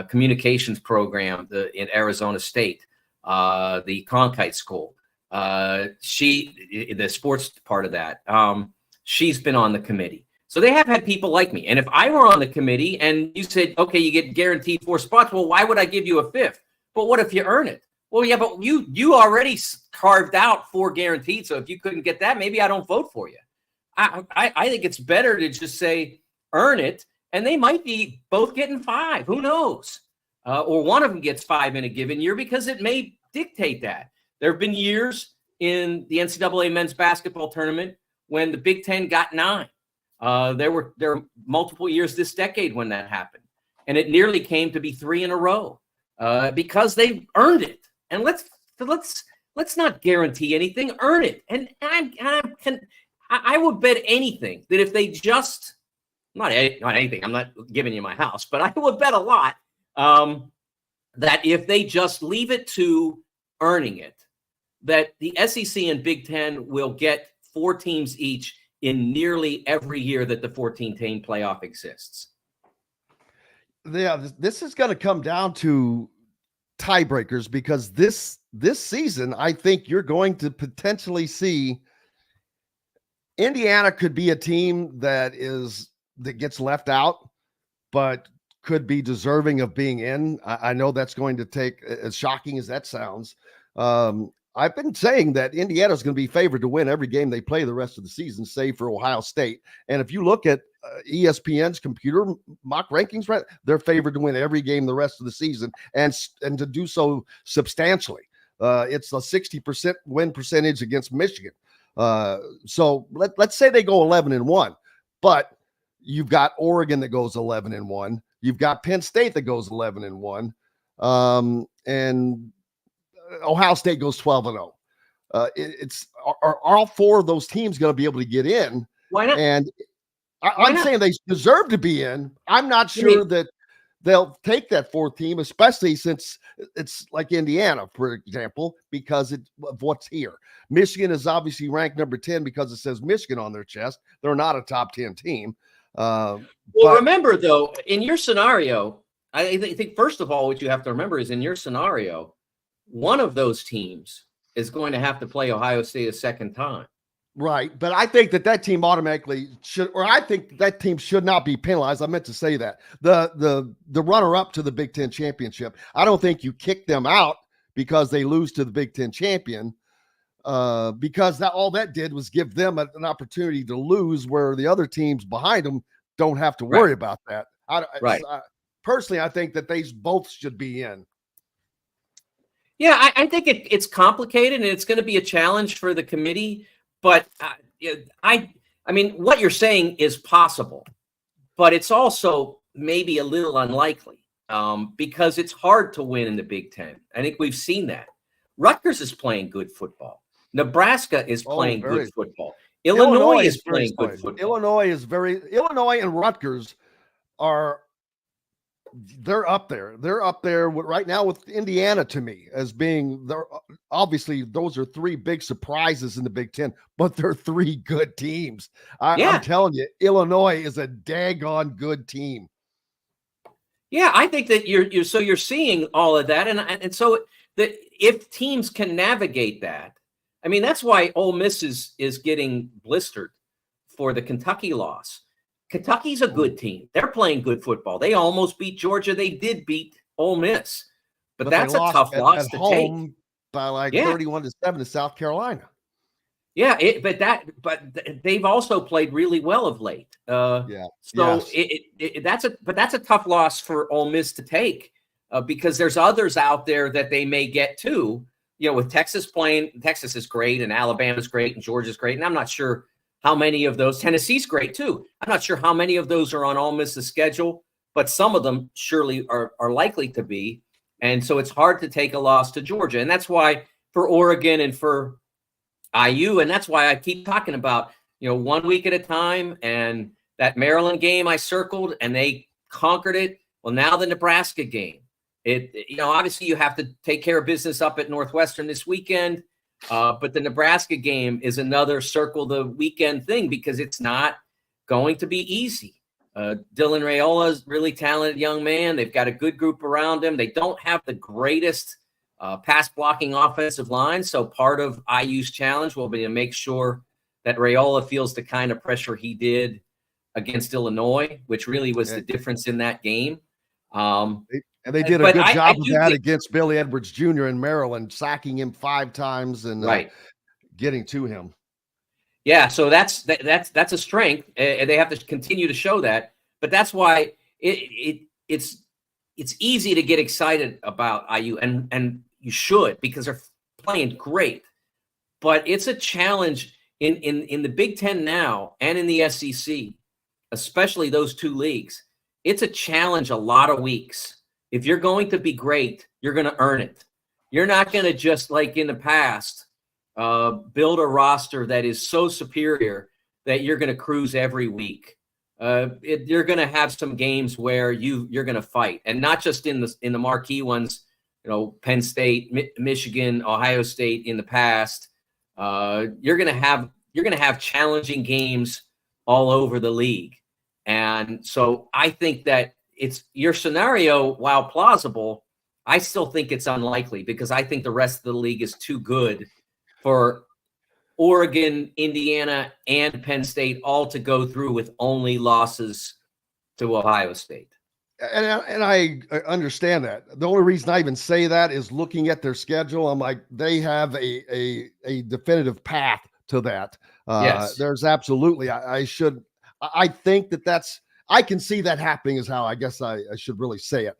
communications program in Arizona State, the Cronkite School. The sports part of that. She's been on the committee. So they have had people like me. And if I were on the committee and you said, okay, you get guaranteed 4 spots, well, why would I give you a 5th? But what if you earn it? Well, yeah, but you already carved out 4 guaranteed. So if you couldn't get that, maybe I don't vote for you. I think it's better to just say, earn it. And they might be both getting 5. Who knows? Or one of them gets 5 in a given year because it may dictate that. There have been years in the NCAA men's basketball tournament when the Big Ten got 9. There were multiple years this decade when that happened, and it nearly came to be 3 in a row because they earned it. And let's not guarantee anything. Earn it. And I would bet anything that if they just not anything. I'm not giving you my house, but I would bet a lot that if they just leave it to earning it, that the SEC and Big Ten will get 4 teams each in nearly every year that the 14-team playoff exists. Yeah, this is going to come down to tiebreakers because this season, I think you're going to potentially see Indiana could be a team that gets left out, but could be deserving of being in. I know that's going to take, as shocking as that sounds. I've been saying that Indiana's going to be favored to win every game they play the rest of the season, save for Ohio State. And if you look at ESPN's computer mock rankings, right, they're favored to win every game the rest of the season and to do so substantially. It's a 60% win percentage against Michigan. So let's say they go 11-1, but you've got Oregon that goes 11-1. You've got Penn State that goes 11-1. And Ohio State goes 12-0. Are all 4 of those teams going to be able to get in? Why not? And I'm saying they deserve to be in. I'm not sure that they'll take that 4th team, especially since it's like Indiana, for example, because of what's here. Michigan is obviously ranked number 10 because it says Michigan on their chest. They're not a top 10 team. But remember, though, in your scenario, I think first of all, what you have to remember is in your scenario, one of those teams is going to have to play Ohio State a second time. Right. But I think that team automatically should, or I think that team should not be penalized. I meant to say that. The runner-up to the Big Ten championship, I don't think you kick them out because they lose to the Big Ten champion, because all that did was give them an opportunity to lose where the other teams behind them don't have to worry about that. Personally, I think that they both should be in. Yeah, I think it's complicated and it's going to be a challenge for the committee. But I mean, what you're saying is possible, but it's also maybe a little unlikely because it's hard to win in the Big Ten. I think we've seen that. Rutgers is playing good football. Nebraska is playing good football. Illinois is playing good football. Illinois and Rutgers they're up there. They're up there right now with Indiana to me as being obviously those are 3 big surprises in the Big Ten, but they're 3 good teams. I'm telling you, Illinois is a daggone good team. Yeah, I think that you're seeing all of that, and so that if teams can navigate that, I mean that's why Ole Miss is getting blistered for the Kentucky loss. Kentucky's a good team. They're playing good football. They almost beat Georgia. They did beat Ole Miss, but that's a tough loss to take by like 31-7 to South Carolina. Yeah, but they've also played really well of late. So that's a tough loss for Ole Miss to take because there's others out there that they may get to. You know, with Texas playing, Texas is great and Alabama's great and Georgia's great, and I'm not sure how many of those. Tennessee's great too. I'm not sure how many of those are on Ole Miss's schedule, but some of them surely are likely to be. And so it's hard to take a loss to Georgia. And that's why for Oregon and for IU, and that's why I keep talking about, 1 week at a time. And that Maryland game I circled and they conquered it. Well, now the Nebraska game. Obviously you have to take care of business up at Northwestern this weekend. But the Nebraska game is another circle the weekend thing because it's not going to be easy. Dylan Raiola is a really talented young man. They've got a good group around him. They don't have the greatest pass blocking offensive line. So part of IU's challenge will be to make sure that Raiola feels the kind of pressure he did against Illinois, which really was the difference in that game. And they did a good job of that against Billy Edwards Jr. in Maryland, sacking him 5 times and getting to him. Yeah, so that's a strength. They have to continue to show that. But that's why it's easy to get excited about IU, and you should, because they're playing great. But it's a challenge in the Big Ten now and in the SEC, especially those 2 leagues. It's a challenge a lot of weeks. If you're going to be great, you're going to earn it. You're not going to just, like in the past, build a roster that is so superior that you're going to cruise every week. You're going to have some games where you're going to fight, and not just in the marquee ones. Penn State, Michigan, Ohio State in the past. You're going to have challenging games all over the league, and so I think that it's your scenario. While plausible, I still think it's unlikely because I think the rest of the league is too good for Oregon, Indiana, and Penn State all to go through with only losses to Ohio State. And I understand that. The only reason I even say that is looking at their schedule. I'm like, they have a definitive path to that. Yes. There's absolutely, I think I can see that happening is how I guess I should really say it.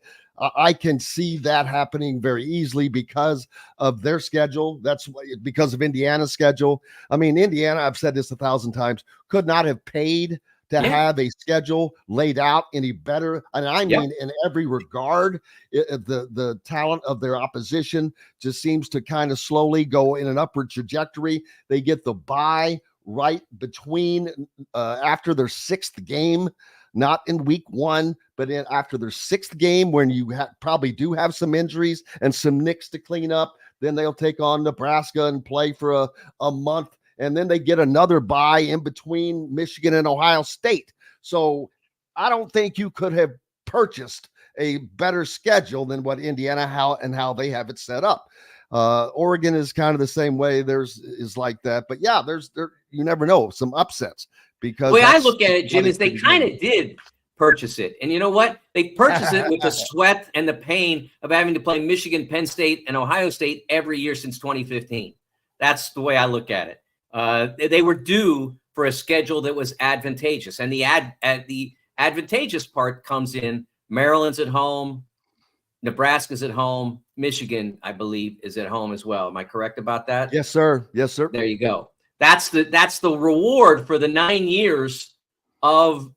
I can see that happening very easily because of their schedule. That's because of Indiana's schedule. I mean, Indiana, I've said this 1,000 times, could not have paid to have a schedule laid out any better. And I mean, in every regard, the talent of their opposition just seems to kind of slowly go in an upward trajectory. They get the bye right between after their 6th game. Not in week 1, but after their 6th game, when you probably do have some injuries and some nicks to clean up, then they'll take on Nebraska and play for a month. And then they get another bye in between Michigan and Ohio State. So I don't think you could have purchased a better schedule than what Indiana how they have it set up. Oregon is kind of the same way. Is like that. But yeah, you never know, some upsets. Because the way I look at it, Jim, is they kind of did purchase it. And you know what? They purchased it with the sweat and the pain of having to play Michigan, Penn State, and Ohio State every year since 2015. That's the way I look at it. They were due for a schedule that was advantageous. And the advantageous part comes in Maryland's at home, Nebraska's at home, Michigan, I believe, is at home as well. Am I correct about that? Yes, sir. Yes, sir. There you go. That's the reward for the 9 years of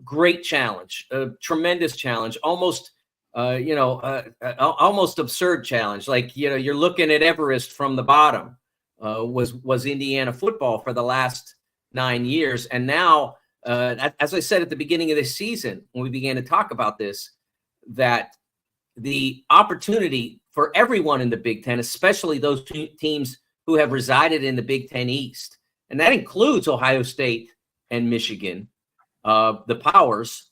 great challenge, a tremendous challenge, almost absurd challenge. Like, you're looking at Everest from the bottom. Was Indiana football for the last 9 years, and now, as I said at the beginning of this season when we began to talk about this, that the opportunity for everyone in the Big Ten, especially those teams who have resided in the Big Ten East, and that includes Ohio State and Michigan, the powers,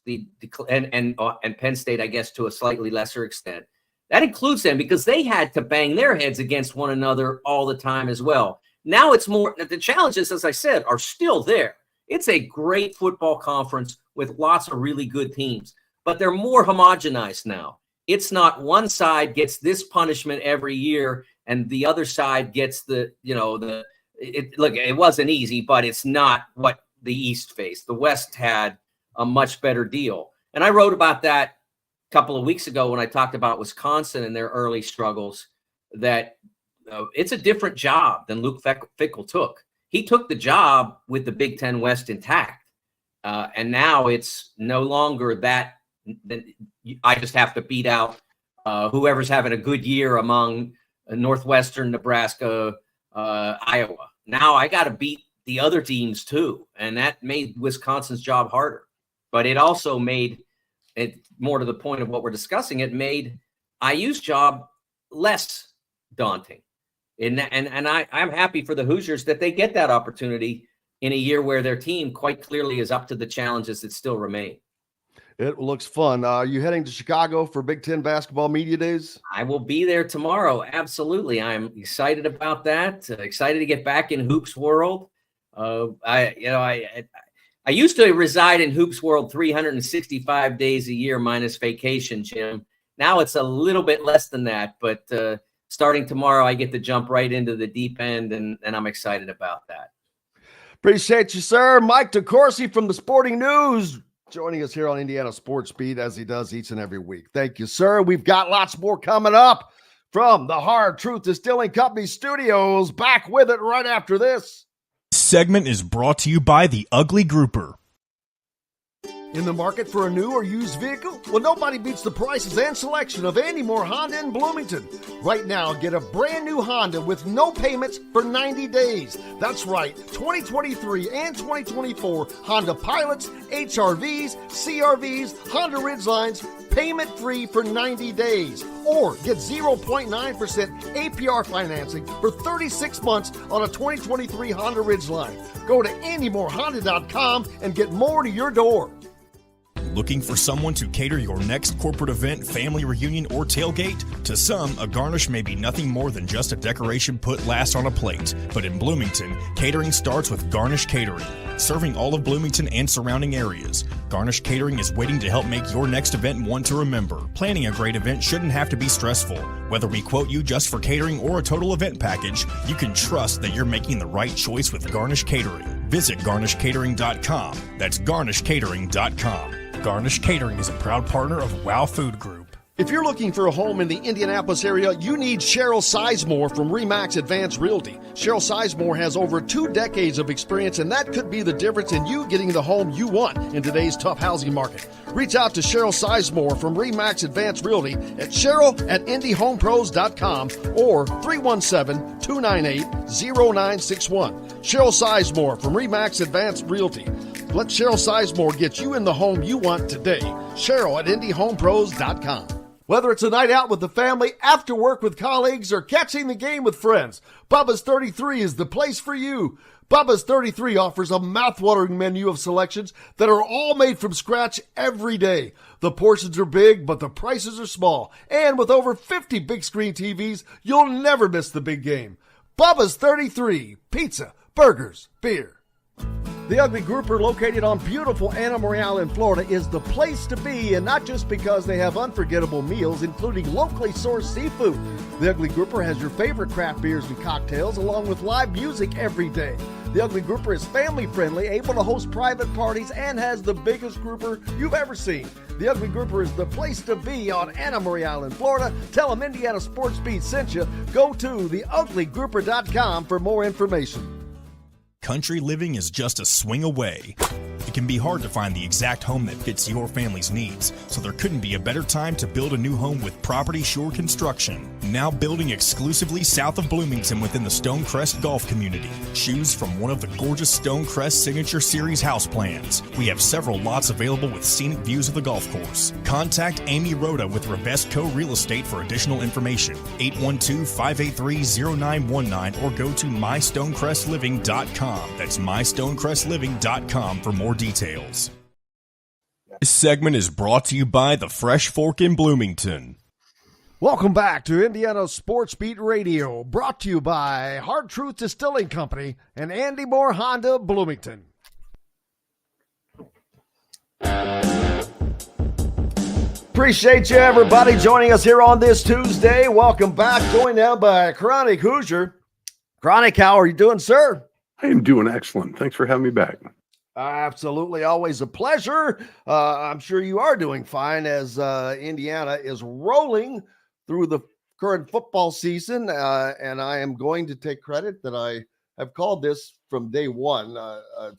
and Penn State, I guess, to a slightly lesser extent. That includes them because they had to bang their heads against one another all the time as well. Now it's more, the challenges, as I said, are still there. It's a great football conference with lots of really good teams, but they're more homogenized now. It's not one side gets this punishment every year and the other side gets look, it wasn't easy, but it's not what the East faced. The West had a much better deal. And I wrote about that a couple of weeks ago when I talked about Wisconsin and their early struggles, that it's a different job than Luke Fickell took. He took the job with the Big Ten West intact. And now it's no longer that I just have to beat out whoever's having a good year among Northwestern, Nebraska, Iowa. Now I got to beat the other teams too. And that made Wisconsin's job harder. But it also made it, more to the point of what we're discussing, it made IU's job less daunting. And I'm happy for the Hoosiers that they get that opportunity in a year where their team quite clearly is up to the challenges that still remain. It looks fun. Are you heading to Chicago for Big Ten Basketball Media Days? I will be there tomorrow. Absolutely. I'm excited about that. Excited to get back in Hoops World. I used to reside in Hoops World 365 days a year minus vacation, Jim. Now it's a little bit less than that, but starting tomorrow, I get to jump right into the deep end, and I'm excited about that. Appreciate you, sir. Mike DeCourcy from the Sporting News joining us here on Indiana Sports Beat as he does each and every week. Thank you, sir. We've got lots more coming up from the Hard Truth Distilling Company studios. Back with it right after this. Segment is brought to you by the Ugly Grouper. In the market for a new or used vehicle? Well, nobody beats the prices and selection of Andy Moore Honda in Bloomington. Right now, get a brand new Honda with no payments for 90 days. That's right, 2023 and 2024 Honda Pilots, HRVs, CRVs, Honda Ridgelines, payment-free for 90 days. Or get 0.9% APR financing for 36 months on a 2023 Honda Ridgeline. Go to AndyMooreHonda.com and get more to your door. Looking for someone to cater your next corporate event, family reunion, or tailgate? To some, a garnish may be nothing more than just a decoration put last on a plate. But in Bloomington, catering starts with Garnish Catering. Serving all of Bloomington and surrounding areas, Garnish Catering is waiting to help make your next event one to remember. Planning a great event shouldn't have to be stressful. Whether we quote you just for catering or a total event package, you can trust that you're making the right choice with Garnish Catering. Visit garnishcatering.com. That's garnishcatering.com. Garnish Catering is a proud partner of WOW Food Group. If you're looking for a home in the Indianapolis area, you need Cheryl Sizemore from RE/MAX Advanced Realty. Cheryl Sizemore has over 2 decades of experience, and that could be the difference in you getting the home you want in today's tough housing market. Reach out to Cheryl Sizemore from RE/MAX Advanced Realty at cheryl@indyhomepros.com or 317-298-0961. Cheryl Sizemore from RE/MAX Advanced Realty. Let Cheryl Sizemore get you in the home you want today. Cheryl@indyhomepros.com. Whether it's a night out with the family, after work with colleagues, or catching the game with friends, Bubba's 33 is the place for you. Bubba's 33 offers a mouthwatering menu of selections that are all made from scratch every day. The portions are big, but the prices are small. And with over 50 big screen TVs, you'll never miss the big game. Bubba's 33, pizza, burgers, beer. The Ugly Grouper, located on beautiful Anna Marie Island, Florida, is the place to be, and not just because they have unforgettable meals, including locally sourced seafood. The Ugly Grouper has your favorite craft beers and cocktails, along with live music every day. The Ugly Grouper is family-friendly, able to host private parties, and has the biggest grouper you've ever seen. The Ugly Grouper is the place to be on Anna Marie Island, Florida. Tell them Indiana Sports Beat sent you. Go to theuglygrouper.com for more information. Country living is just a swing away. It can be hard to find the exact home that fits your family's needs, so there couldn't be a better time to build a new home with Property Shore Construction. Now building exclusively south of Bloomington within the Stonecrest Golf community. Choose from one of the gorgeous Stonecrest Signature Series house plans. We have several lots available with scenic views of the golf course. Contact Amy Rhoda with Revesco Real Estate for additional information. 812-583-0919 or go to mystonecrestliving.com. That's mystonecrestliving.com for more details. This segment is brought to you by the Fresh Fork in Bloomington. Welcome back to Indiana Sports Beat Radio, brought to you by Hard Truth Distilling Company and Andy Moore Honda Bloomington. Appreciate you, everybody, joining us here on this Tuesday. Welcome back. Joined now by Chronic Hoosier. Chronic, how are you doing, sir? I am doing excellent. Thanks for having me back. Absolutely. Always a pleasure. I'm sure you are doing fine as Indiana is rolling through the current football season. And I am going to take credit that I have called this from day one,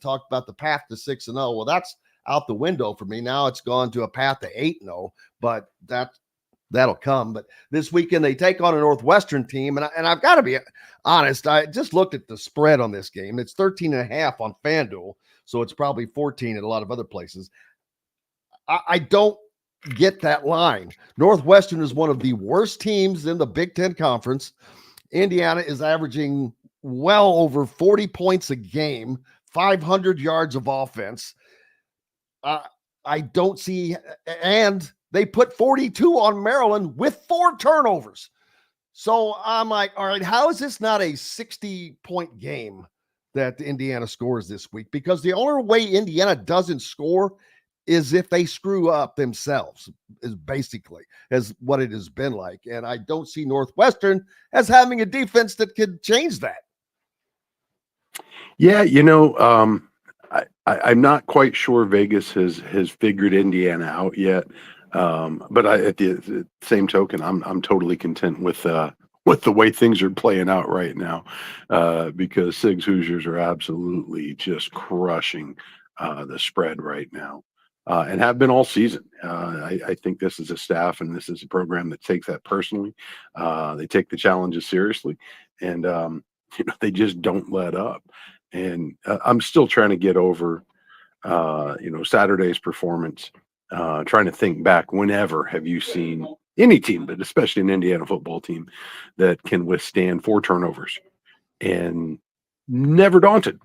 talked about the path to 6-0. Well, that's out the window for me. Now it's gone to a path to 8-0, but that'll come. But this weekend they take on a Northwestern team, and I've got to be honest. I just looked at the spread on this game. It's 13.5 on FanDuel, so it's probably 14 at a lot of other places. I don't get that line. Northwestern is one of the worst teams in the Big Ten Conference. Indiana is averaging well over 40 points a game, 500 yards of offense. I don't see, and they put 42 on Maryland with 4 turnovers. So I'm like, all right, how is this not a 60-point game that Indiana scores this week? Because the only way Indiana doesn't score is if they screw up themselves, is basically as what it has been like. And I don't see Northwestern as having a defense that could change that. Yeah, I'm not quite sure Vegas has figured Indiana out yet. But at the same token, I'm totally content with the way things are playing out right now, because Sig's Hoosiers are absolutely just crushing the spread right now, and have been all season. I think this is a staff and this is a program that takes that personally. They take the challenges seriously, and they just don't let up. And I'm still trying to get over, Saturday's performance. Trying to think back, whenever have you seen any team, but especially an Indiana football team, that can withstand 4 turnovers and never daunted,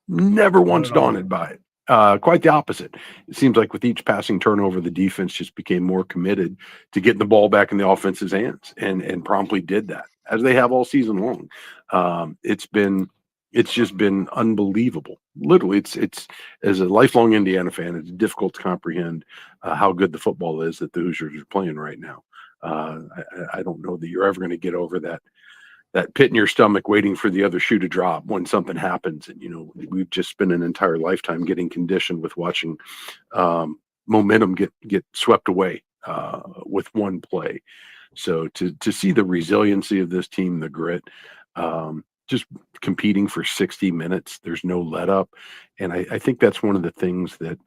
never once daunted by it. Quite the opposite. It seems like with each passing turnover, the defense just became more committed to getting the ball back in the offense's hands, and promptly did that, as they have all season long. It's just been unbelievable. Literally, it's as a lifelong Indiana fan, it's difficult to comprehend how good the football is that the Hoosiers are playing right now. I don't know that you're ever going to get over that pit in your stomach waiting for the other shoe to drop when something happens. And, we've just spent an entire lifetime getting conditioned with watching momentum get swept away with one play. So to see the resiliency of this team, the grit, just competing for 60 minutes, there's no let up. And I think that's one of the things that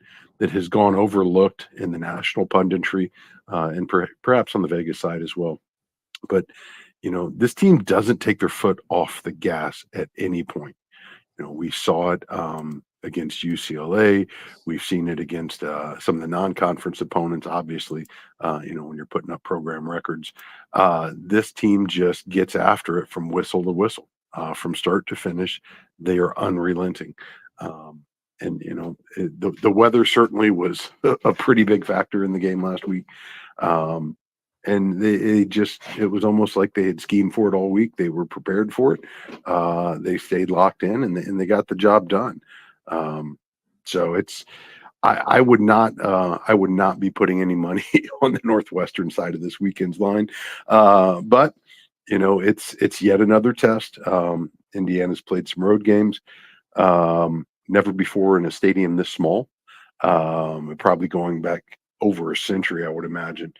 has gone overlooked in the national punditry, and perhaps on the Vegas side as well. But, this team doesn't take their foot off the gas at any point. We saw it against UCLA. We've seen it against some of the non-conference opponents, obviously, when you're putting up program records. This team just gets after it from whistle to whistle. From start to finish, they are unrelenting. And the weather certainly was a pretty big factor in the game last week. And it was almost like they had schemed for it all week. They were prepared for it. They stayed locked in, and they got the job done. So I would not be putting any money on the Northwestern side of this weekend's line. But it's yet another test. Indiana's played some road games, never before in a stadium this small. Probably going back over a century, I would imagine,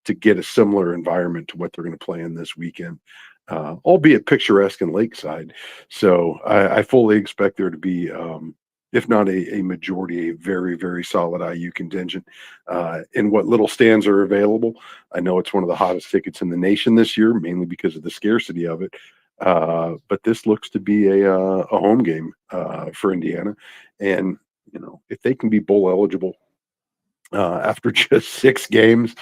to get a similar environment to what they're going to play in this weekend, albeit picturesque and lakeside. So I fully expect there to be, if not a majority, a very, very solid IU contingent in what little stands are available. I know it's one of the hottest tickets in the nation this year, mainly because of the scarcity of it. But this looks to be a home game for Indiana. And, if they can be bowl eligible after just 6 games,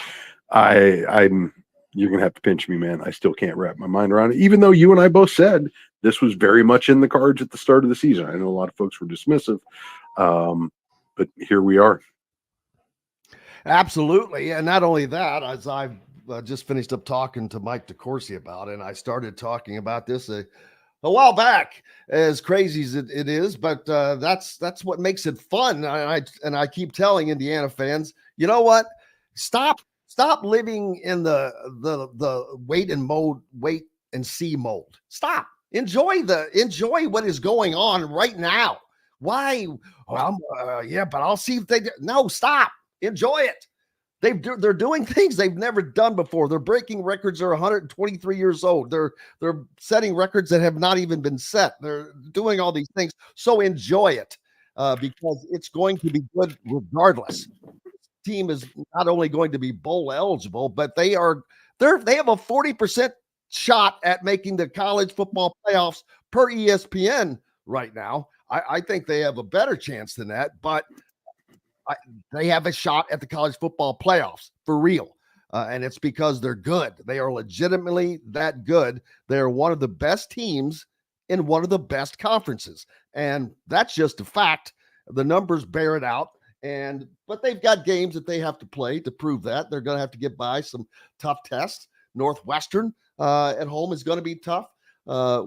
you're going to have to pinch me, man. I still can't wrap my mind around it, even though you and I both said this was very much in the cards at the start of the season. I know a lot of folks were dismissive, but here we are. Absolutely. And not only that, as I've just finished up talking to Mike DeCourcy about it, and I started talking about this a while back, as crazy as it is, but that's what makes it fun. And I keep telling Indiana fans, you know what? Stop living in the wait and see mode. Stop. Enjoy what is going on right now. Why? Well, but I'll see if they do. No, stop. Enjoy it. They're doing things they've never done before. They're breaking records. They're 123 years old. They're setting records that have not even been set. They're doing all these things. So enjoy it, because it's going to be good regardless. Team is not only going to be bowl eligible, but they have a 40% shot at making the college football playoffs per ESPN right now. I think they have a better chance than that, but they have a shot at the college football playoffs for real. And it's because they're good. They are legitimately that good. They're one of the best teams in one of the best conferences. And that's just a fact. The numbers bear it out. But they've got games that they have to play to prove that. They're going to have to get by some tough tests. Northwestern at home is going to be tough.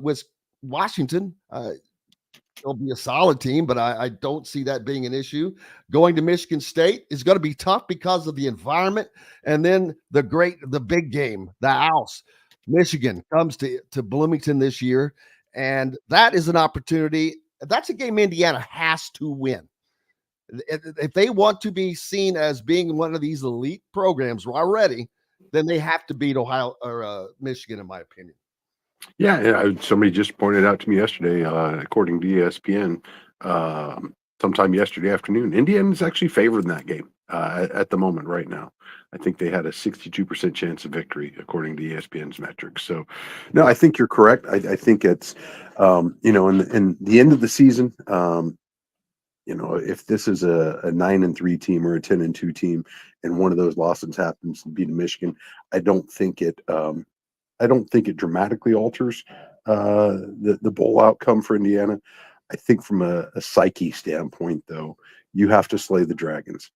With Washington, it'll be a solid team, but I don't see that being an issue. Going to Michigan State is going to be tough because of the environment. And then the big game, the house. Michigan comes to Bloomington this year, and that is an opportunity. That's a game Indiana has to win. If they want to be seen as being one of these elite programs already, then they have to beat Ohio or Michigan, in my opinion. Yeah, somebody just pointed out to me yesterday, according to ESPN, sometime yesterday afternoon, Indiana's actually favored in that game at the moment right now. I think they had a 62% chance of victory, according to ESPN's metrics. So, no, I think you're correct. I think it's, in the end of the season, if this is a 9-3 team or a 10-2 team, and one of those losses happens to beat Michigan, I don't think it dramatically alters the bowl outcome for Indiana. I think from a psyche standpoint, though, you have to slay the dragons.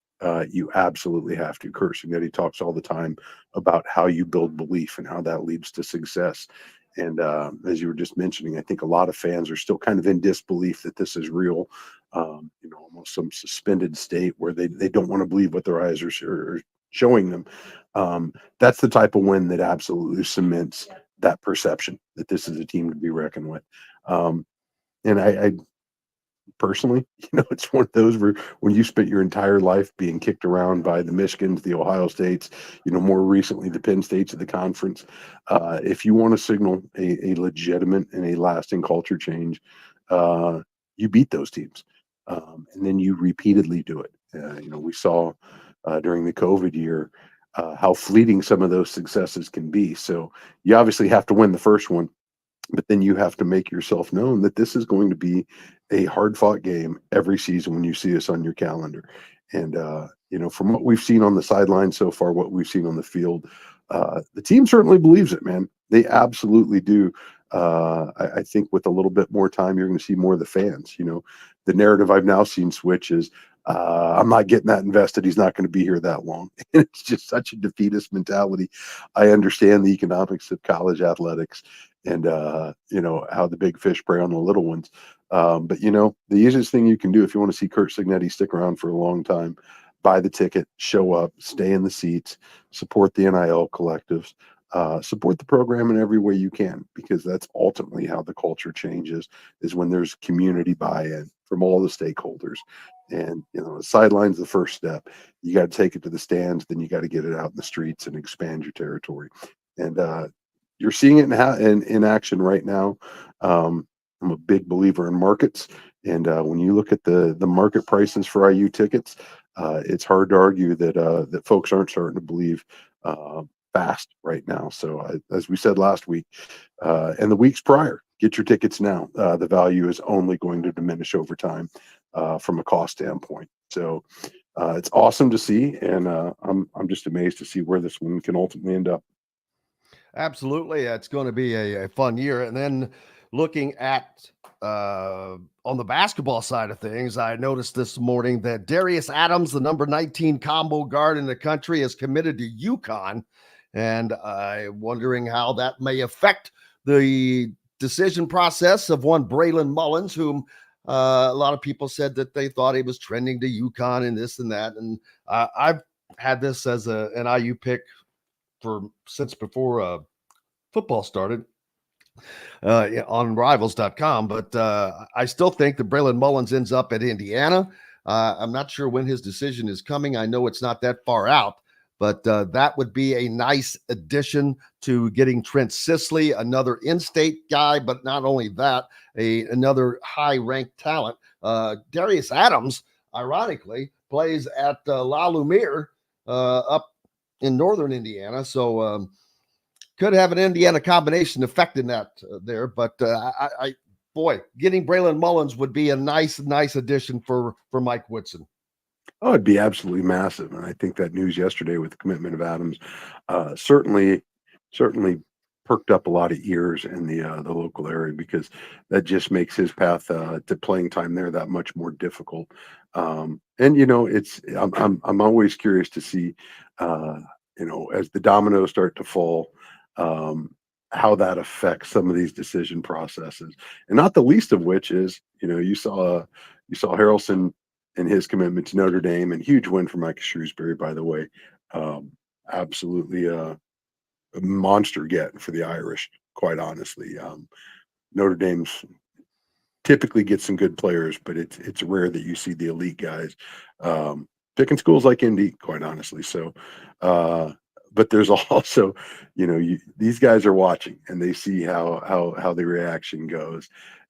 You absolutely have to. Kurt Signetti talks all the time about how you build belief and how that leads to success. And as you were just mentioning, I think a lot of fans are still kind of in disbelief that this is real. Almost some suspended state where they don't want to believe what their eyes are showing them. That's the type of win that absolutely cements that perception that this is a team to be reckoned with. And I personally, it's one of those where when you spent your entire life being kicked around by the Michigans, the Ohio States, more recently the Penn States of the conference, if you want to signal a legitimate and a lasting culture change, you beat those teams. And then you repeatedly do it. We saw during the COVID year how fleeting some of those successes can be. So you obviously have to win the first one, but then you have to make yourself known that this is going to be a hard-fought game every season when you see us on your calendar. And, from what we've seen on the sideline so far, what we've seen on the field, the team certainly believes it, man. They absolutely do. I think with a little bit more time, you're going to see more of the fans. The narrative I've now seen switch is, I'm not getting that invested. He's not going to be here that long. And it's just such a defeatist mentality. I understand the economics of college athletics and, how the big fish prey on the little ones. But, the easiest thing you can do if you want to see Kurt Signetti stick around for a long time, buy the ticket, show up, stay in the seats, support the NIL collectives, support the program in every way you can, because that's ultimately how the culture changes, is when there's community buy-in from all the stakeholders. And, the sideline's the first step. You got to take it to the stands, then you got to get it out in the streets and expand your territory. And you're seeing it in action right now. I'm a big believer in markets. And when you look at the market prices for IU tickets, it's hard to argue that folks aren't starting to believe fast right now. So as we said last week and the weeks prior, get your tickets now. The value is only going to diminish over time from a cost standpoint. So it's awesome to see, and I'm just amazed to see where this one can ultimately end up. Absolutely, it's going to be a fun year. And then looking at on the basketball side of things, I noticed this morning that Darius Adams, the number 19 combo guard in the country, is committed to UConn. And I'm wondering how that may affect the decision process of one Braylon Mullins, whom a lot of people said that they thought he was trending to UConn and this and that. And I've had this as an IU pick since before football started on Rivals.com. But I still think that Braylon Mullins ends up at Indiana. I'm not sure when his decision is coming. I know it's not that far out. But that would be a nice addition to getting Trent Sisley, another in-state guy. But not only that, another high-ranked talent. Darius Adams, ironically, plays at La Lumiere up in northern Indiana. So could have an Indiana combination effect in that there. But getting Braylon Mullins would be a nice addition for Mike Woodson. Oh, it'd be absolutely massive. And I think that news yesterday with the commitment of Adams certainly perked up a lot of ears in the local area, because that just makes his path to playing time there that much more difficult. And it's I'm always curious to see as the dominoes start to fall, how that affects some of these decision processes, and not the least of which is you saw Harrelson and his commitment to Notre Dame, and huge win for Mike Shrewsbury, by the way. Absolutely a monster get for the Irish, quite honestly. Notre Dame's typically gets some good players, but it's rare that you see the elite guys picking schools like Indy, quite honestly. So, but there's also, these guys are watching and they see how the reaction goes,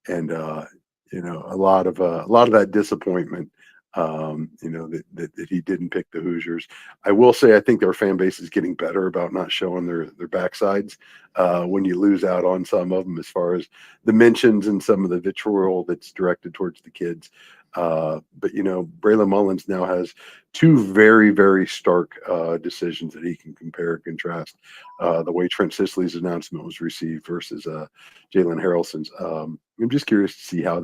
and a lot of that disappointment. That he didn't pick the Hoosiers. I will say I think our fan base is getting better about not showing their backsides when you lose out on some of them, as far as the mentions and some of the vitriol that's directed towards the kids. But Braylon Mullins now has two very, very stark decisions that he can compare and contrast. The way Trent Sisley's announcement was received versus Jalen Harrelson's. I'm just curious to see how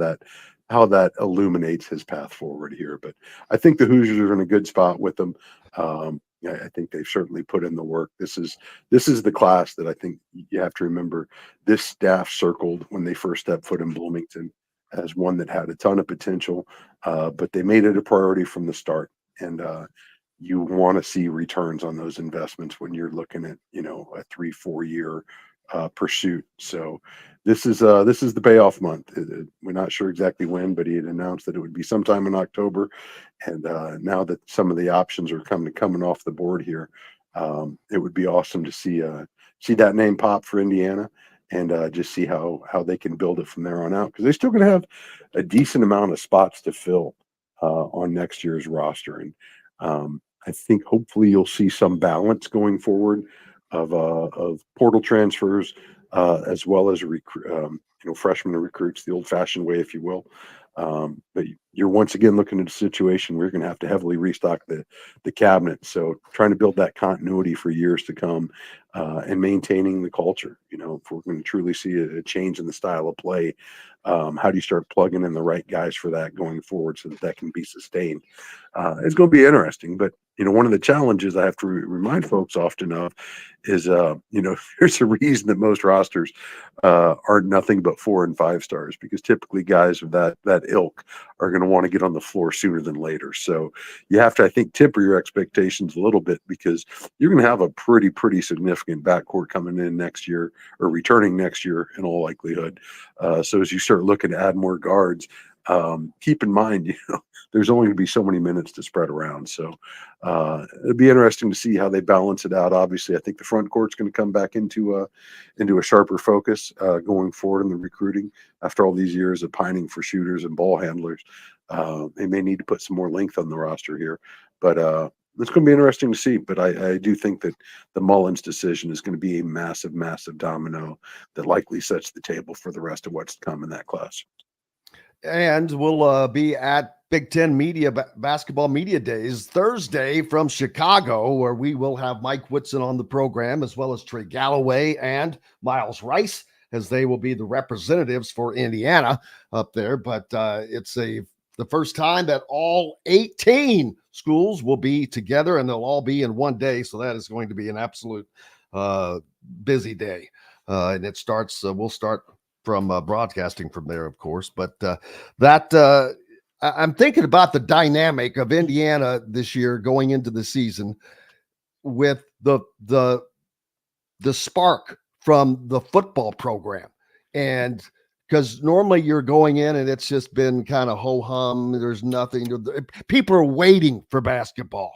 that illuminates his path forward here. But I think the Hoosiers are in a good spot with them. I think they've certainly put in the work. This is the class that I think you have to remember. This staff circled when they first stepped foot in Bloomington as one that had a ton of potential, but they made it a priority from the start. And you want to see returns on those investments when you're looking at a 3-4 year pursuit. So this is the payoff month. We're not sure exactly when, but he had announced that it would be sometime in October. And now that some of the options are coming off the board here, it would be awesome to see that name pop for Indiana, and just see how they can build it from there on out, because they're still going to have a decent amount of spots to fill on next year's roster. And I think hopefully you'll see some balance going forward of portal transfers, as well as freshman recruits, the old-fashioned way, if you will. But you're once again looking at a situation where you're going to have to heavily restock the cabinet. So trying to build that continuity for years to come, and maintaining the culture. If we're going to truly see a change in the style of play, how do you start plugging in the right guys for that going forward so that can be sustained? It's going to be interesting. But one of the challenges I have to remind folks often of is, there's a reason that most rosters are nothing but 4 and 5 stars, because typically guys of that ilk are going to want to get on the floor sooner than later. So you have to, I think, temper your expectations a little bit, because you're going to have a pretty significant backcourt coming in next year, or returning next year in all likelihood. So as you start looking to add more guards, keep in mind, there's only going to be so many minutes to spread around. So it'll be interesting to see how they balance it out. Obviously, I think the front court's going to come back into a sharper focus going forward in the recruiting after all these years of pining for shooters and ball handlers. They may need to put some more length on the roster here, but it's going to be interesting to see. But I do think that the Mullins decision is going to be a massive domino that likely sets the table for the rest of what's to come in that class. And we'll be at Big Ten Basketball Media Days Thursday from Chicago, where we will have Mike Whitson on the program, as well as Trey Galloway and Miles Rice, as they will be the representatives for Indiana up there. But it's the first time that all 18 schools will be together, and they'll all be in one day. So that is going to be an absolute busy day. And it starts, we'll start from broadcasting from there, of course. But I'm thinking about the dynamic of Indiana this year going into the season with the spark from the football program. And because normally you're going in and it's just been kind of ho-hum. There's nothing. People are waiting for basketball.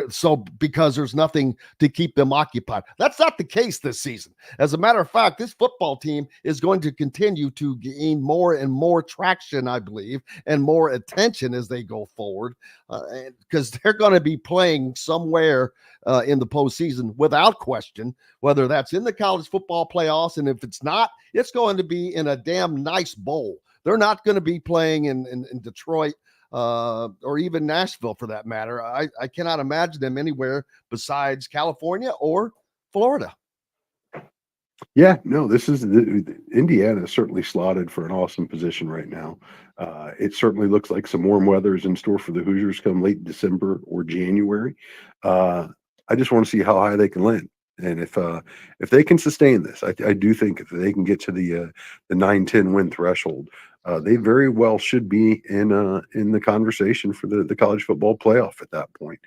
So because there's nothing to keep them occupied. That's not the case this season. As a matter of fact, this football team is going to continue to gain more and more traction, I believe, and more attention as they go forward, because they're going to be playing somewhere in the postseason without question, whether that's in the college football playoffs, and if it's not, it's going to be in a damn nice bowl. They're not going to be playing in Detroit or even Nashville for that matter. I cannot imagine them anywhere besides California or Florida. Yeah, no, Indiana is certainly slotted for an awesome position right now. It certainly looks like some warm weather is in store for the Hoosiers come late December or January. I just want to see how high they can land. And if they can sustain this, I do think if they can get to the 9-10 win threshold, they very well should be in the conversation for the college football playoff at that point.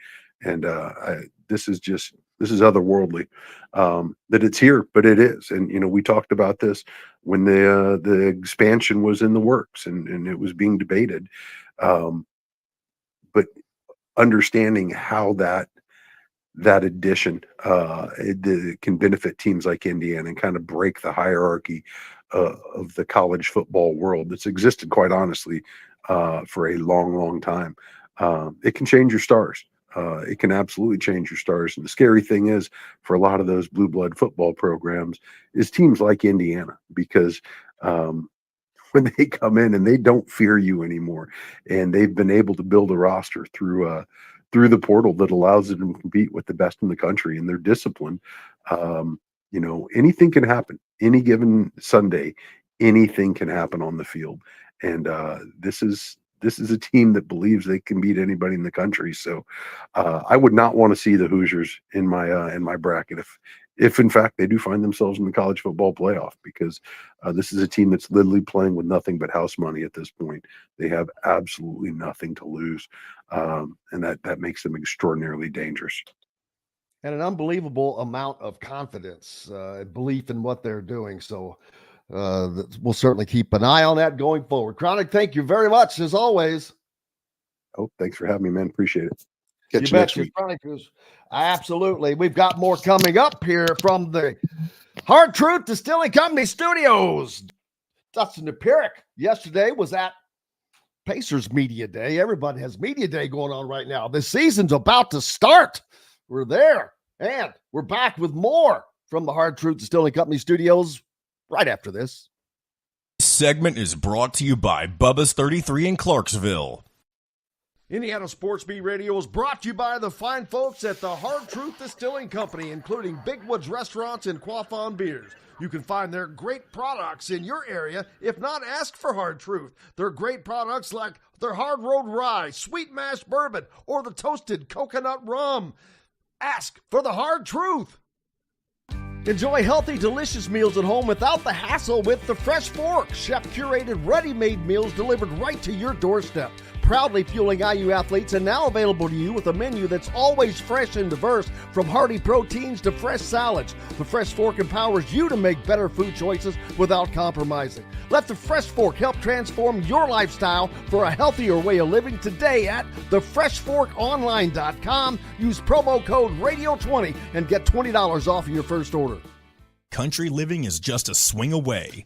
And this is otherworldly that it's here, but it is. And we talked about this when the expansion was in the works and it was being debated. But understanding how that addition it can benefit teams like Indiana and kind of break the hierarchy of the college football world that's existed, quite honestly, for a long, long time. It can change your stars. It can absolutely change your stars. And the scary thing is for a lot of those blue blood football programs is teams like Indiana, because when they come in and they don't fear you anymore, and they've been able to build a roster through the portal that allows them to compete with the best in the country, and they're disciplined. Anything can happen. Any given Sunday, anything can happen on the field. And this is a team that believes they can beat anybody in the country. So I would not want to see the Hoosiers in my bracket if in fact they do find themselves in the college football playoff, because this is a team that's literally playing with nothing but house money at this point. They have absolutely nothing to lose, and that makes them extraordinarily dangerous. And an unbelievable amount of confidence, belief in what they're doing. So we'll certainly keep an eye on that going forward. Chronic, thank you very much as always. Oh, thanks for having me, man. Appreciate it. Catch you next week. Absolutely. We've got more coming up here from the Hard Truth Distilling Company studios. Dustin Dopirak yesterday was at Pacers Media Day. Everybody has Media Day going on right now. The season's about to start. We're there, and we're back with more from the Hard Truth Distilling Company studios right after this. This segment is brought to you by Bubba's 33 in Clarksville. Indiana Sports Beat Radio is brought to you by the fine folks at the Hard Truth Distilling Company, including Big Woods Restaurants and Quaffon Beers. You can find their great products in your area. If not, ask for Hard Truth. Their great products like their Hard Road Rye, Sweet Mash Bourbon, or the Toasted Coconut Rum. Ask for the Hard Truth. Enjoy healthy, delicious meals at home without the hassle with the Fresh Fork. Chef-curated, ready-made meals delivered right to your doorstep. Proudly fueling IU athletes and now available to you with a menu that's always fresh and diverse, from hearty proteins to fresh salads. The Fresh Fork empowers you to make better food choices without compromising. Let the Fresh Fork help transform your lifestyle for a healthier way of living today at thefreshforkonline.com. Use promo code RADIO20 and get $20 off your first order. Country living is just a swing away.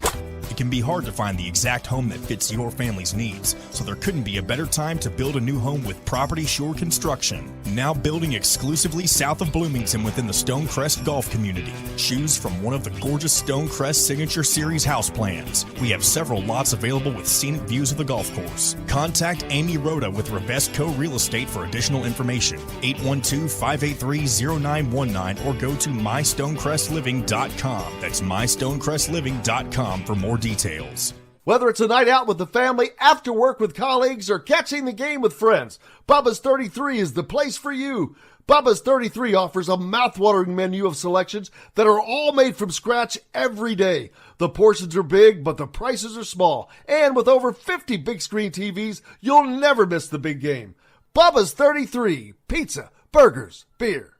It can be hard to find the exact home that fits your family's needs, so there couldn't be a better time to build a new home with Property Shore Construction. Now building exclusively south of Bloomington within the Stonecrest Golf community. Choose from one of the gorgeous Stonecrest Signature Series house plans. We have several lots available with scenic views of the golf course. Contact Amy Rhoda with Revesco Real Estate for additional information. 812-583-0919 or go to mystonecrestliving.com. That's mystonecrestliving.com for more details. Whether it's a night out with the family, after work with colleagues, or catching the game with friends, Bubba's 33 is the place for you. Bubba's 33 offers a mouthwatering menu of selections that are all made from scratch every day. The portions are big, but the prices are small. And with over 50 big screen TVs, you'll never miss the big game. Bubba's 33, pizza, burgers, beer.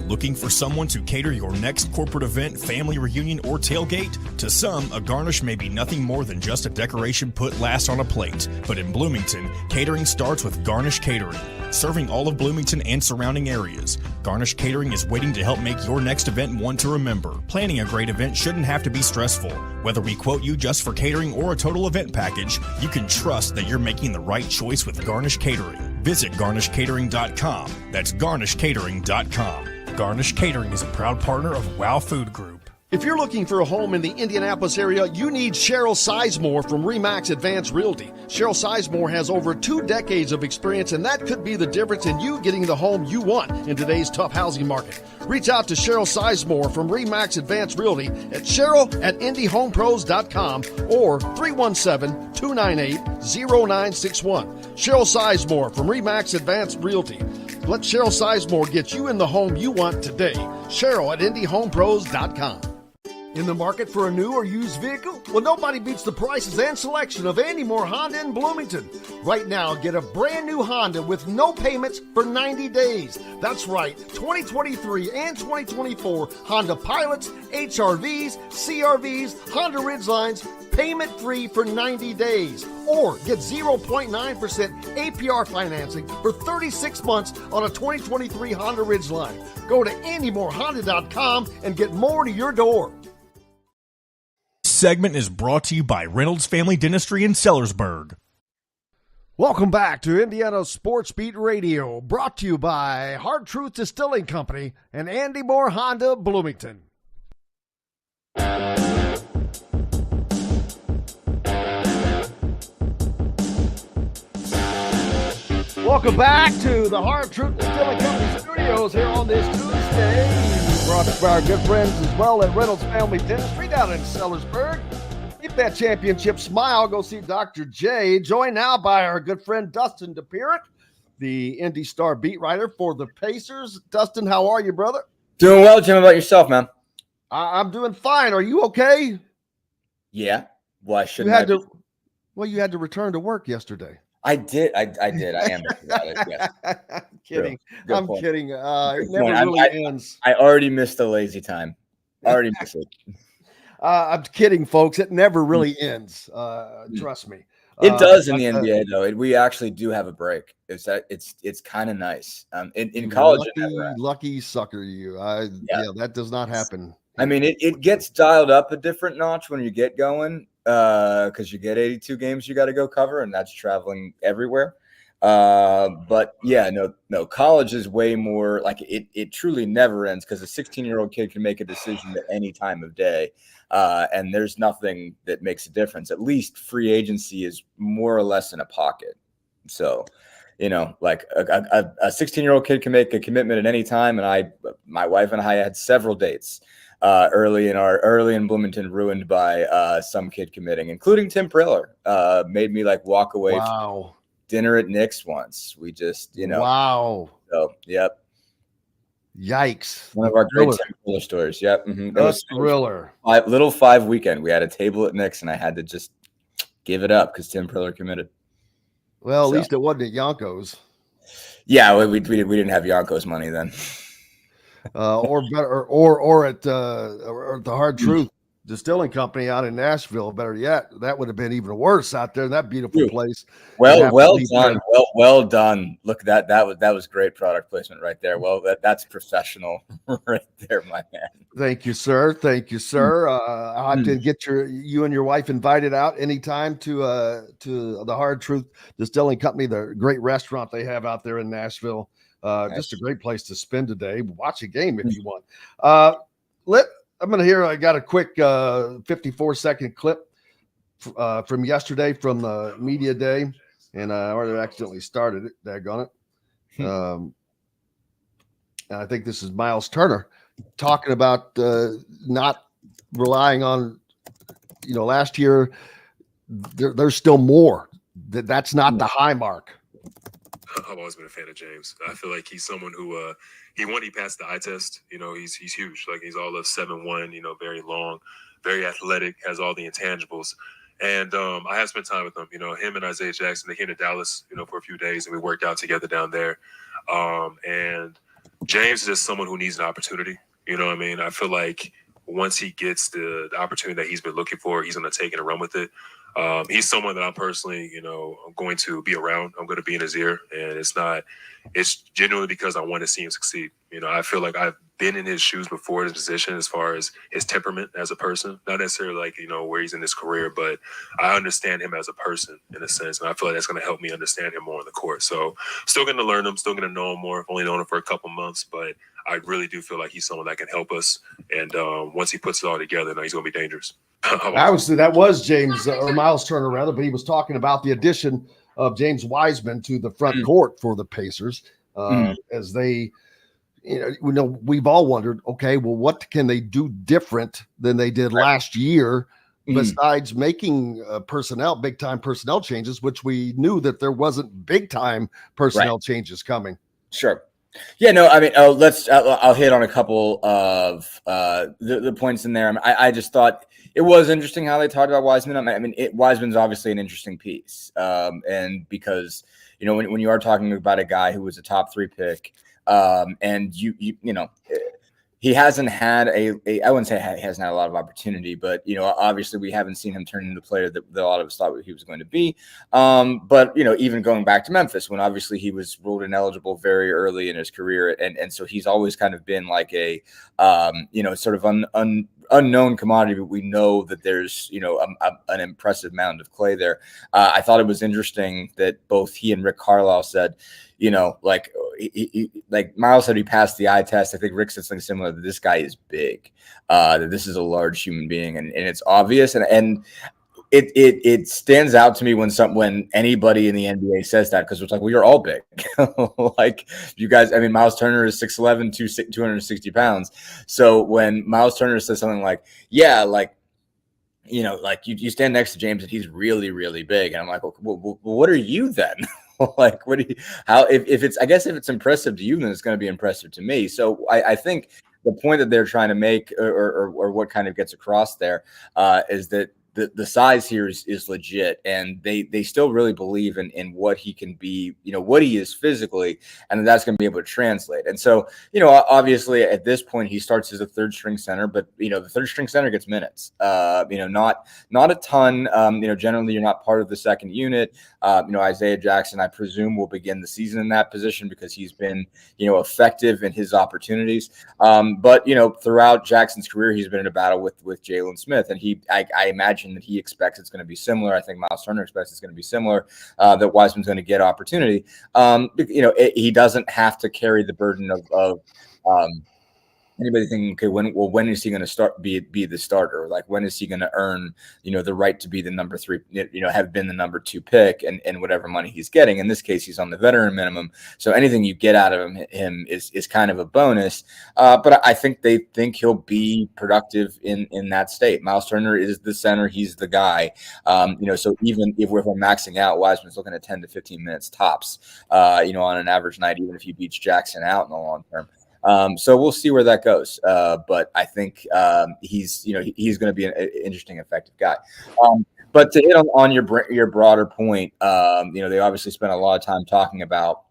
Looking for someone to cater your next corporate event, family reunion, or tailgate? To some, a garnish may be nothing more than just a decoration put last on a plate. But in Bloomington, catering starts with Garnish Catering. Serving all of Bloomington and surrounding areas, Garnish Catering is waiting to help make your next event one to remember. Planning a great event shouldn't have to be stressful. Whether we quote you just for catering or a total event package, you can trust that you're making the right choice with Garnish Catering. Visit garnishcatering.com. That's garnishcatering.com. Garnish Catering is a proud partner of WOW Food Group. If you're looking for a home in the Indianapolis area, you need Cheryl Sizemore from RE/MAX Advanced Realty. Cheryl Sizemore has over 2 decades of experience, and that could be the difference in you getting the home you want in today's tough housing market. Reach out to Cheryl Sizemore from RE/MAX Advanced Realty at cheryl@indyhomepros.com or 317-298-0961. Cheryl Sizemore from RE/MAX Advanced Realty. Let Cheryl Sizemore get you in the home you want today. Cheryl at indyhomepros.com. In the market for a new or used vehicle? Well, nobody beats the prices and selection of Andy Moore Honda in Bloomington. Right now, get a brand new Honda with no payments for 90 days. That's right, 2023 and 2024 Honda Pilots, HRVs, CRVs, Honda Ridgelines, payment-free for 90 days. Or get 0.9% APR financing for 36 months on a 2023 Honda Ridgeline. Go to AndyMooreHonda.com and get more to your door. Segment is brought to you by Reynolds Family Dentistry in Sellersburg. Welcome back to Indiana Sports Beat Radio, brought to you by Hard Truth Distilling Company and Andy Moore Honda Bloomington. Welcome back to the Hard Truth Distilling Company studios here on this Tuesday. Brought to you by our good friends as well at Reynolds Family Dentistry down in Sellersburg. Keep that championship smile. Go see Dr. J. Joined now by our good friend Dustin Dopirak, the Indy Star beat writer for the Pacers. Dustin, how are you, brother? Doing well, Jim. How about yourself, man? I'm doing fine. Are you okay? Yeah. Why should you had to? Well, you had to return to work yesterday. I did. I did. I am about it. Yes. I'm kidding. Good I'm point. kidding. It never really ends. I already missed the lazy time. Already missed it. I'm kidding, folks. It never really ends. Trust me. It does in the NBA though. We actually do have a break. It's kind of nice. In college, lucky sucker, you. Yeah, that does not happen. I mean, it gets dialed up a different notch when you get going, because you get 82 games you got to go cover, and that's traveling everywhere. But yeah, no, college is way more like it truly never ends, because a 16-year-old kid can make a decision at any time of day. And there's nothing that makes a difference. At least free agency is more or less in a pocket. So, like a 16-year-old kid can make a commitment at any time. And my wife and I had several dates early in Bloomington ruined by some kid committing, including Tim Priller. Made me walk away from dinner at Nick's once. We just, Wow. So, yep. Yikes. One of our great Tim Priller stories. Yep. Mm-hmm. It was Thriller. Little 5 weekend. We had a table at Nick's, and I had to just give it up because Tim Priller committed. Well, at least it wasn't at Yonkos. Yeah, we didn't have Yonkos money then. Or at the Hard Truth Distilling Company out in Nashville. Better yet, that would have been even worse out there in that beautiful place. Well done. Well done. Look, that was great product placement right there. Well, that's professional right there, my man. Thank you, sir. I'll have to get you and your wife invited out anytime to the Hard Truth Distilling Company, the great restaurant they have out there in Nashville. Just a great place to spend a day. Watch a game if you want. I'm going to hear, I got a quick 54-second clip from yesterday from the media day, and I already accidentally started it. Daggone it. And I think this is Miles Turner talking about not relying on, last year, there's still more. That's not the high mark. I've always been a fan of James. I feel like he's someone who he passed the eye test. He's huge. He's all of 7'1", very long, very athletic, has all the intangibles. And I have spent time with him. Him and Isaiah Jackson, they came to Dallas, for a few days, and we worked out together down there. And James is just someone who needs an opportunity. I feel like once he gets the opportunity that he's been looking for, he's going to take it and run with it. He's someone that I'm personally, I'm going to be around. I'm going to be in his ear, and it's genuinely because I want to see him succeed. I feel like I've been in his shoes before in his position as far as his temperament as a person, not necessarily where he's in his career, but I understand him as a person in a sense. And I feel like that's going to help me understand him more on the court. So still going to learn him, still going to know him more. I've only known him for a couple months, but I really do feel like he's someone that can help us And once he puts it all together, now he's going to be dangerous. Obviously, that was James or Miles Turner, rather, but he was talking about the addition of James Wiseman to the front court for the Pacers as they, we've all wondered, okay, well, what can they do different than they did last year besides making big-time personnel changes, which we knew that there wasn't big-time personnel changes coming. Sure. Yeah, no, I mean, I'll hit on a couple of the points in there. I just thought it was interesting how they talked about Wiseman. I mean, Wiseman's obviously an interesting piece. And because, when you are talking about a guy who was a top 3 pick, and he hasn't had I wouldn't say he hasn't had a lot of opportunity, but, obviously we haven't seen him turn into the player that a lot of us thought he was going to be. But, even going back to Memphis, when obviously he was ruled ineligible very early in his career. And so he's always kind of been like a, sort of unknown commodity, but we know that there's, an impressive mound of clay there. I thought it was interesting that both he and Rick Carlisle said, like Miles said he passed the eye test. I think Rick said something similar, that this guy is big, that this is a large human being, and it's obvious. And it stands out to me when anybody in the NBA says that, because it's like, well, you're all big. Like you guys, I mean, Miles Turner is 6'11", 260 pounds. So when Miles Turner says something like, yeah, like, like you stand next to James and he's really, really big. And I'm like, well, what are you then? Like, what do you, how, if it's, I guess if it's impressive to you, then it's going to be impressive to me. So I think the point that they're trying to make or what kind of gets across there is that the size here is legit, and they still really believe in what he can be, what he is physically, and that's going to be able to translate. And so, obviously at this point he starts as a third string center, but the third string center gets minutes, not a ton. Generally you're not part of the second unit. Isaiah Jackson, I presume, will begin the season in that position because he's been, effective in his opportunities. But throughout Jackson's career, he's been in a battle with Jalen Smith, and I imagine that he expects it's going to be similar. I think Miles Turner expects it's going to be similar, that Wiseman's going to get opportunity. He doesn't have to carry the burden of anybody thinking, okay, when is he going to be the starter? Like, when is he going to earn, the right to be the number 3, have been the number 2 pick and whatever money he's getting. In this case, he's on the veteran minimum. So anything you get out of him is kind of a bonus. But I think they think he'll be productive in that state. Miles Turner is the center. He's the guy. So even if we're maxing out, Wiseman's looking at 10 to 15 minutes tops, on an average night, even if he beats Jackson out in the long term. So we'll see where that goes. But I think he's going to be an interesting, effective guy. But to hit on your broader point, they obviously spent a lot of time talking about,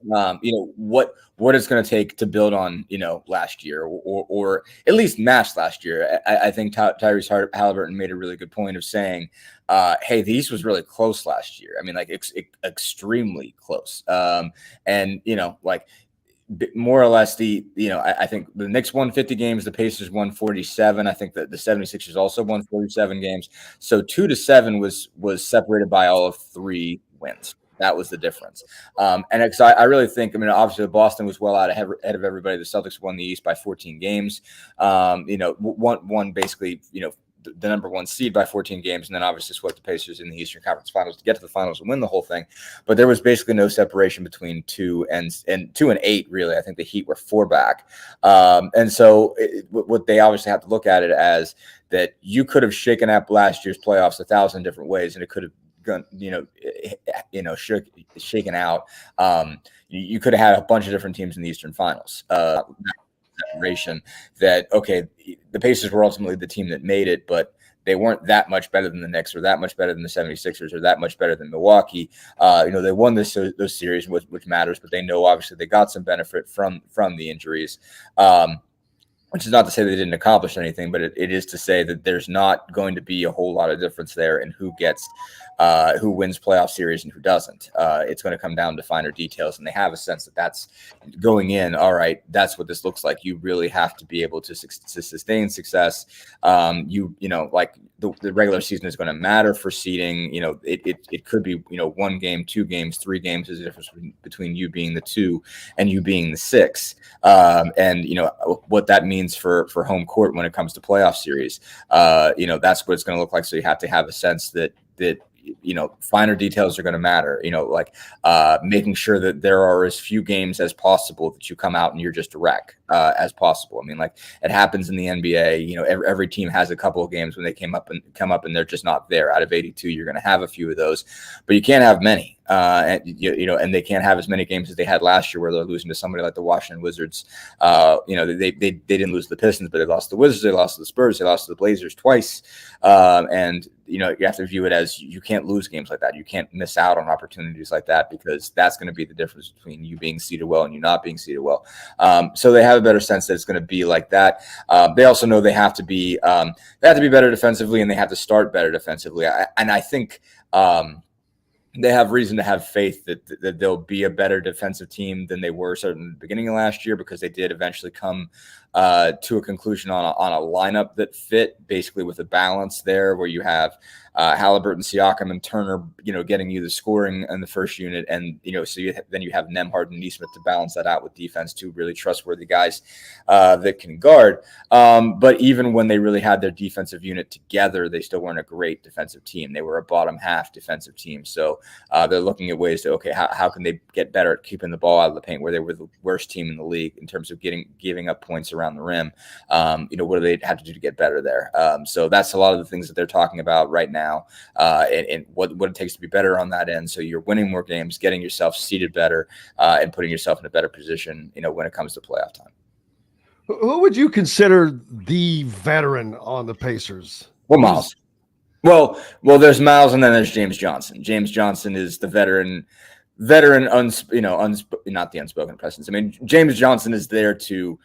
what it's going to take to build on, last year or at least match last year. I think Tyrese Halliburton made a really good point of saying, hey, the East was really close last year. I mean, like extremely close. And, more or less I think the Knicks won 50 games, the Pacers won 47. I think that the 76ers also won 47 games. So 2-7 was separated by all of 3 wins. That was the difference. And so I really think, obviously Boston was well out ahead of everybody. The Celtics won the East by 14 games. Won basically, the number 1 seed by 14 games, and then obviously swept the Pacers in the Eastern Conference Finals to get to the finals and win the whole thing. But there was basically no separation between 2 and 8, really. I think the Heat were 4 back. And so what they obviously have to look at it as that you could have shaken up last year's playoffs 1,000 different ways, and it could have gone, shaken out. You could have had a bunch of different teams in the Eastern Finals. Separation that, okay, the Pacers were ultimately the team that made it, but they weren't that much better than the Knicks or that much better than the 76ers or that much better than Milwaukee. They won those series, which matters, but they know obviously they got some benefit from the injuries. Which is not to say they didn't accomplish anything, but it is to say that there's not going to be a whole lot of difference there in who gets who wins playoff series and who doesn't. It's going to come down to finer details, and they have a sense that that's going in. All right, that's what this looks like. You really have to be able to sustain success. You know, like the regular season is going to matter for seeding. You know, it could be, you know, 1 game, 2 games, 3 games is the difference between you being the 2 and you being the 6. And you know what that means for home court when it comes to playoff series. You know, that's what it's going to look like. So you have to have a sense that you know, finer details are going to matter, you know, like making sure that there are as few games as possible that you come out and you're just a wreck as possible. I mean, like it happens in the NBA, you know, every team has a couple of games when they come up and they're just not there. Out of 82, you're going to have a few of those, but you can't have many. And you know, and they can't have as many games as they had last year where they're losing to somebody like the Washington Wizards. You know, they didn't lose to the Pistons, but they lost to the Wizards, they lost to the Spurs, they lost to the Blazers twice. And you know, you have to view it as you can't lose games like that. You can't miss out on opportunities like that, because that's going to be the difference between you being seeded well and you not being seeded well. So they have a better sense that it's going to be like that. They also know they have to be better defensively, and they have to start better defensively. I think they have reason to have faith that they'll be a better defensive team than they were certainly at the beginning of last year, because they did eventually come to a conclusion on a lineup that fit, basically with a balance there where you have Halliburton, Siakam, and Turner, you know, getting you the scoring in the first unit, and you know, so then you have Nembhard and Nesmith to balance that out with defense, 2 really trustworthy guys that can guard. But even when they really had their defensive unit together, they still weren't a great defensive team. They were a bottom half defensive team. So they're looking at ways to, okay, how can they get better at keeping the ball out of the paint, where they were the worst team in the league in terms of giving up points around the rim. You know, what do they have to do to get better there? So that's a lot of the things that they're talking about right now. And what it takes to be better on that end. So you're winning more games, getting yourself seated better, and putting yourself in a better position, you know, when it comes to playoff time. Who would you consider the veteran on the Pacers? Well, Miles. Well, there's Miles, and then there's James Johnson. James Johnson is the veteran, not the unspoken presence. I mean, James Johnson is there to,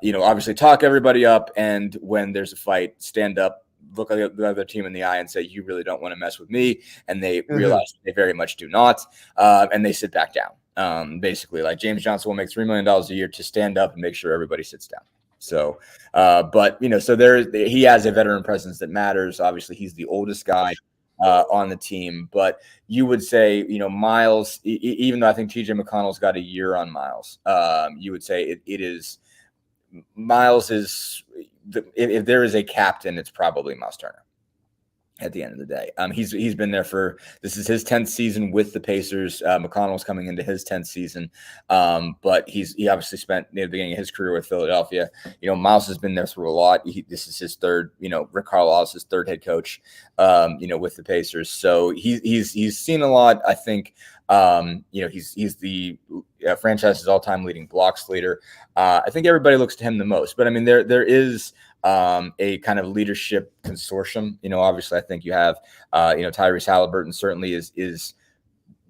you know, obviously talk everybody up, and when there's a fight, stand up, look at the other team in the eye and say, you really don't want to mess with me. And they realize they very much do not. And they sit back down. Basically, like James Johnson will make $3 million a year to stand up and make sure everybody sits down. So, but, you know, so he has a veteran presence that matters. Obviously, he's the oldest guy on the team. But you would say, you know, Miles, even though I think TJ McConnell's got a year on Miles, you would say it is Miles is if there is a captain, it's probably Miles Turner at the end of the day. He's been there this is his 10th season with the Pacers. McConnell's coming into his 10th season. But he obviously spent near the beginning of his career with Philadelphia. You know, Miles has been there through a lot. This is his third, you know, Rick Carlisle's third head coach, you know, with the Pacers. So he's seen a lot. I think, you know, he's the franchise's all-time leading blocks leader. I think everybody looks to him the most, but I mean, there is a kind of leadership consortium. You know, obviously I think you have, you know, Tyrese Halliburton certainly is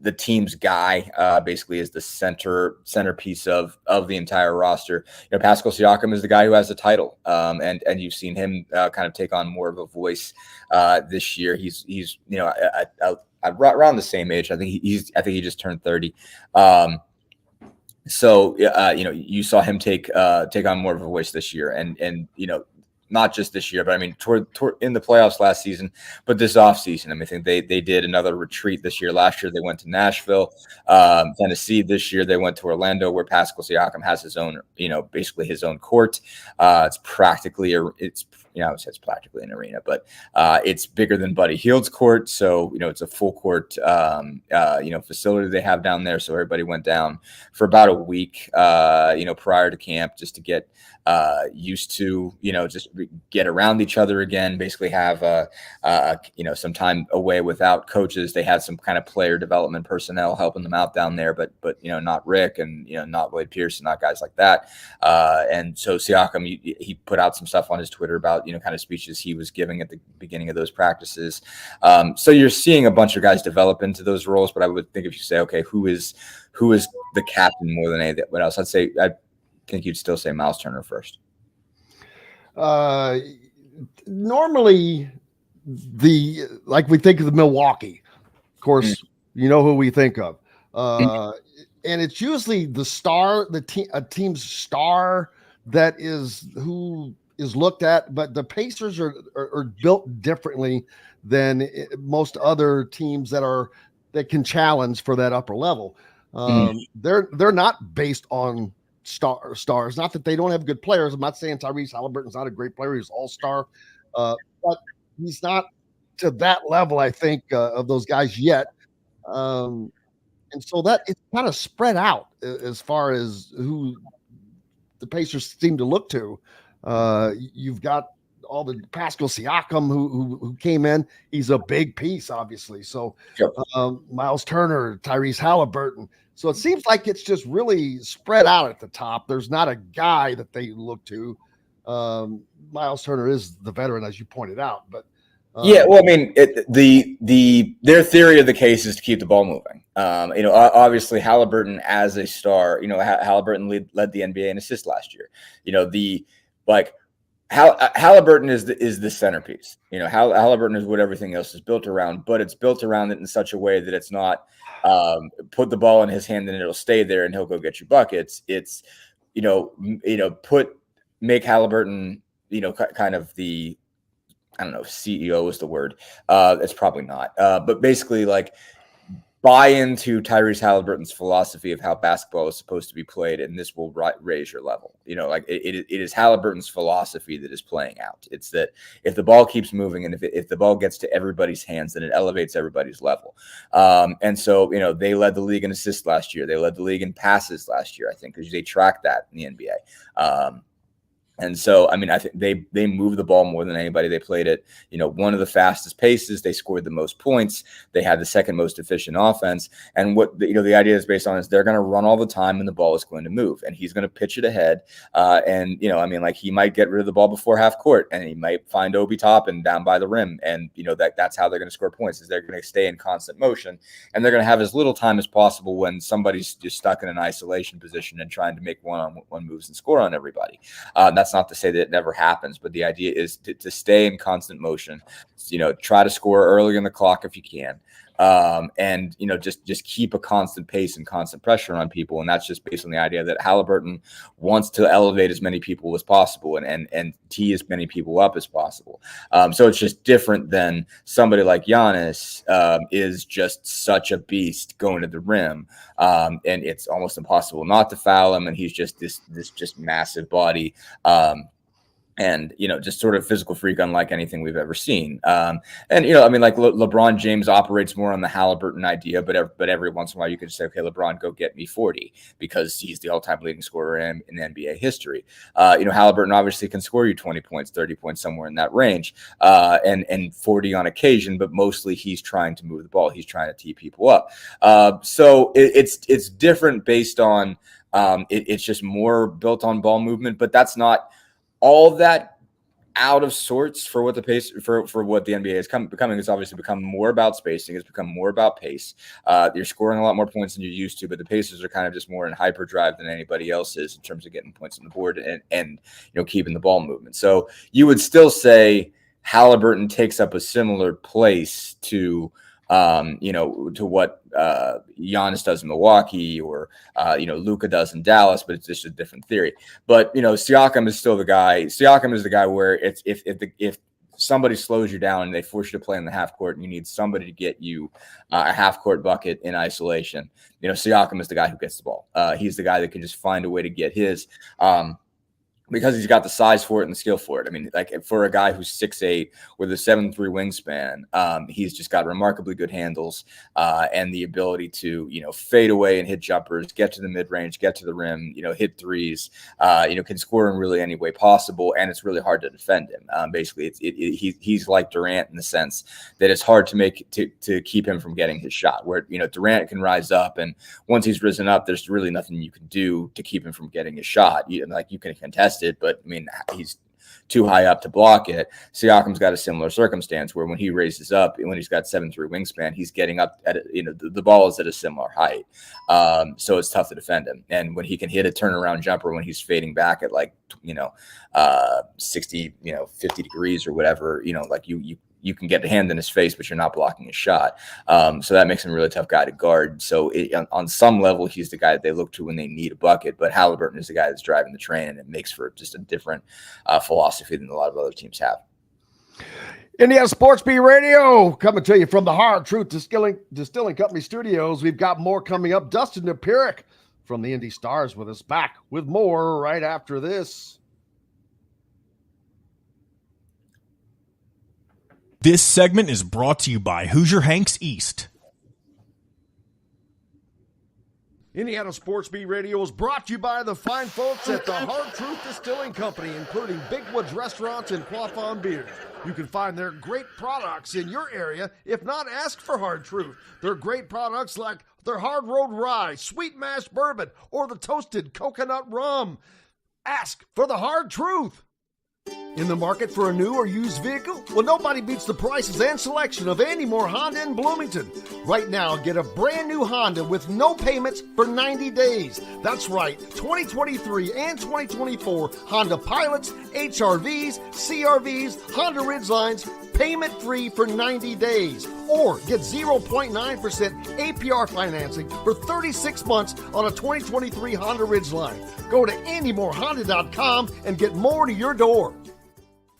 the team's guy, basically is the centerpiece of the entire roster. You know, Pascal Siakam is the guy who has the title. And you've seen him kind of take on more of a voice this year. He's you know, around the same age. I think he just turned 30. So you know, you saw him take on more of a voice this year, and you know, not just this year, but I mean, toward in the playoffs last season, but this offseason. I mean, I think they did another retreat this year. Last year they went to Nashville, Tennessee. This year they went to Orlando, where Pascal Siakam has his own, you know, basically his own court. It's practically you know, it's practically an arena, but it's bigger than Buddy Hield's court. So, you know, it's a full court, you know, facility they have down there. So everybody went down for about a week, you know, prior to camp, just to get used to, you know, just get around each other again, basically have, you know, some time away without coaches. They had some kind of player development personnel helping them out down there, but, you know, not Rick and, you know, not Wade Pearson, not guys like that. And so Siakam, he put out some stuff on his Twitter about, you know, kind of speeches he was giving at the beginning of those practices. So you're seeing a bunch of guys develop into those roles, but I would think if you say, okay, who is the captain more than anything else, I think you'd still say Miles Turner first. Normally like we think of the Milwaukee, of course, you know who we think of. And it's usually the star, a team's star that is who is looked at, but the Pacers are built differently than most other teams that can challenge for that upper level. They're not based on stars. Not that they don't have good players. I'm not saying Tyrese Halliburton's not a great player. He's all-star, but he's not to that level, I think, of those guys yet. And so that it's kind of spread out as far as who the Pacers seem to look to. You've got all the Pascal Siakam who came in. He's a big piece, obviously. So Miles Turner, Tyrese Halliburton. So it seems like it's just really spread out at the top. There's not a guy that they look to. Miles Turner is the veteran, as you pointed out, but yeah, well, I mean, their theory of the case is to keep the ball moving. Obviously Halliburton as a star, Halliburton led the NBA in assists last year. Halliburton is the centerpiece. Halliburton is what everything else is built around, but it's built around it in such a way that it's not put the ball in his hand and it'll stay there and he'll go get you buckets. It's make Halliburton kind of the, I don't know if CEO is the word. It's probably not. But basically, like, buy into Tyrese Halliburton's philosophy of how basketball is supposed to be played, and this will raise your level. It is Halliburton's philosophy that is playing out. It's that if the ball keeps moving and if the ball gets to everybody's hands, then it elevates everybody's level. And so, they led the league in assists last year. They led the league in passes last year, I think, because they track that in the NBA. And so, I mean, I think they moved the ball more than anybody. They played it, one of the fastest paces. They scored the most points. They had the second most efficient offense. And what the idea is based on is they're going to run all the time and the ball is going to move. And he's going to pitch it ahead. He might get rid of the ball before half court and he might find Obi Toppin down by the rim. And, that's how they're going to score points is they're going to stay in constant motion. And they're going to have as little time as possible when somebody's just stuck in an isolation position and trying to make one-on-one moves and score on everybody. That's not to say that it never happens, but the idea is to stay in constant motion, try to score early in the clock if you can. And just keep a constant pace and constant pressure on people. And that's just based on the idea that Halliburton wants to elevate as many people as possible and tee as many people up as possible. So it's just different than somebody like Giannis is just such a beast going to the rim. And it's almost impossible not to foul him. And he's just this just massive body. And, just sort of physical freak unlike anything we've ever seen. LeBron James operates more on the Halliburton idea, but every once in a while you could say, okay, LeBron, go get me 40 because he's the all-time leading scorer in NBA history. Halliburton obviously can score you 20 points, 30 points, somewhere in that range, and 40 on occasion, but mostly he's trying to move the ball. He's trying to tee people up. So it's different based on it's just more built on ball movement, but that's not all that out of sorts for what the pace for what the NBA is becoming. It's obviously become more about spacing. It's become more about pace. You're scoring a lot more points than you're used to, but the Pacers are kind of just more in hyperdrive than anybody else is in terms of getting points on the board and keeping the ball movement. So you would still say Halliburton takes up a similar place to what Giannis does in Milwaukee or, Luka does in Dallas, but it's just a different theory. But, Siakam is still the guy. Siakam is the guy where it's if somebody slows you down and they force you to play in the half court and you need somebody to get you a half court bucket in isolation, Siakam is the guy who gets the ball. He's the guy that can just find a way to get his, because he's got the size for it and the skill for it. I mean, like for a guy who's 6'8" with a 7'3" wingspan, he's just got remarkably good handles and the ability to, fade away and hit jumpers, get to the mid-range, get to the rim, hit threes, can score in really any way possible. And it's really hard to defend him. Basically, he's like Durant in the sense that it's hard to keep him from getting his shot, where, Durant can rise up. And once he's risen up, there's really nothing you can do to keep him from getting his shot. You can contest it, but I mean, he's too high up to block it. Siakam's got a similar circumstance where when he raises up, when he's got 7'3" wingspan, he's getting up at the ball is at a similar height. So it's tough to defend him. And when he can hit a turnaround jumper when he's fading back at 60, 50 degrees or whatever, you can get a hand in his face, but you're not blocking his shot. So that makes him a really tough guy to guard. So on some level, he's the guy that they look to when they need a bucket. But Halliburton is the guy that's driving the train, and it makes for just a different philosophy than a lot of other teams have. Indiana Sports Beat Radio coming to you from the Hard Truth Distilling Company studios. We've got more coming up. Dustin Dopirak from the Indy Stars with us, back with more right after this. This segment is brought to you by Hoosier Hanks East. Indiana Sports Beat Radio is brought to you by the fine folks at the Hard Truth Distilling Company, including Big Woods Restaurants and Quaffon Beers. You can find their great products in your area. If not, ask for Hard Truth. Their great products like their Hard Road Rye, Sweet Mash Bourbon, or the Toasted Coconut Rum. Ask for the Hard Truth. In the market for a new or used vehicle? Well, nobody beats the prices and selection of Andy Moore Honda in Bloomington. Right now, get a brand new Honda with no payments for 90 days. That's right, 2023 and 2024 Honda Pilots, HRVs, CRVs, Honda Ridgelines, payment-free for 90 days. Or get 0.9% APR financing for 36 months on a 2023 Honda Ridgeline. Go to AndyMooreHonda.com and get more to your door.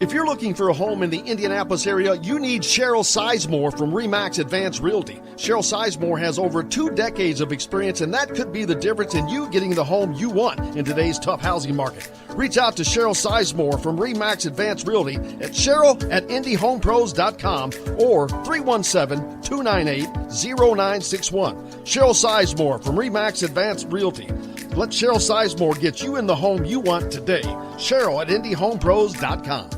If you're looking for a home in the Indianapolis area, you need Cheryl Sizemore from RE/MAX Advanced Realty. Cheryl Sizemore has over 2 decades of experience, and that could be the difference in you getting the home you want in today's tough housing market. Reach out to Cheryl Sizemore from RE/MAX Advanced Realty at Cheryl@IndyHomePros.com or 317-298-0961. Cheryl Sizemore from RE/MAX Advanced Realty. Let Cheryl Sizemore get you in the home you want today. Cheryl@IndyHomePros.com.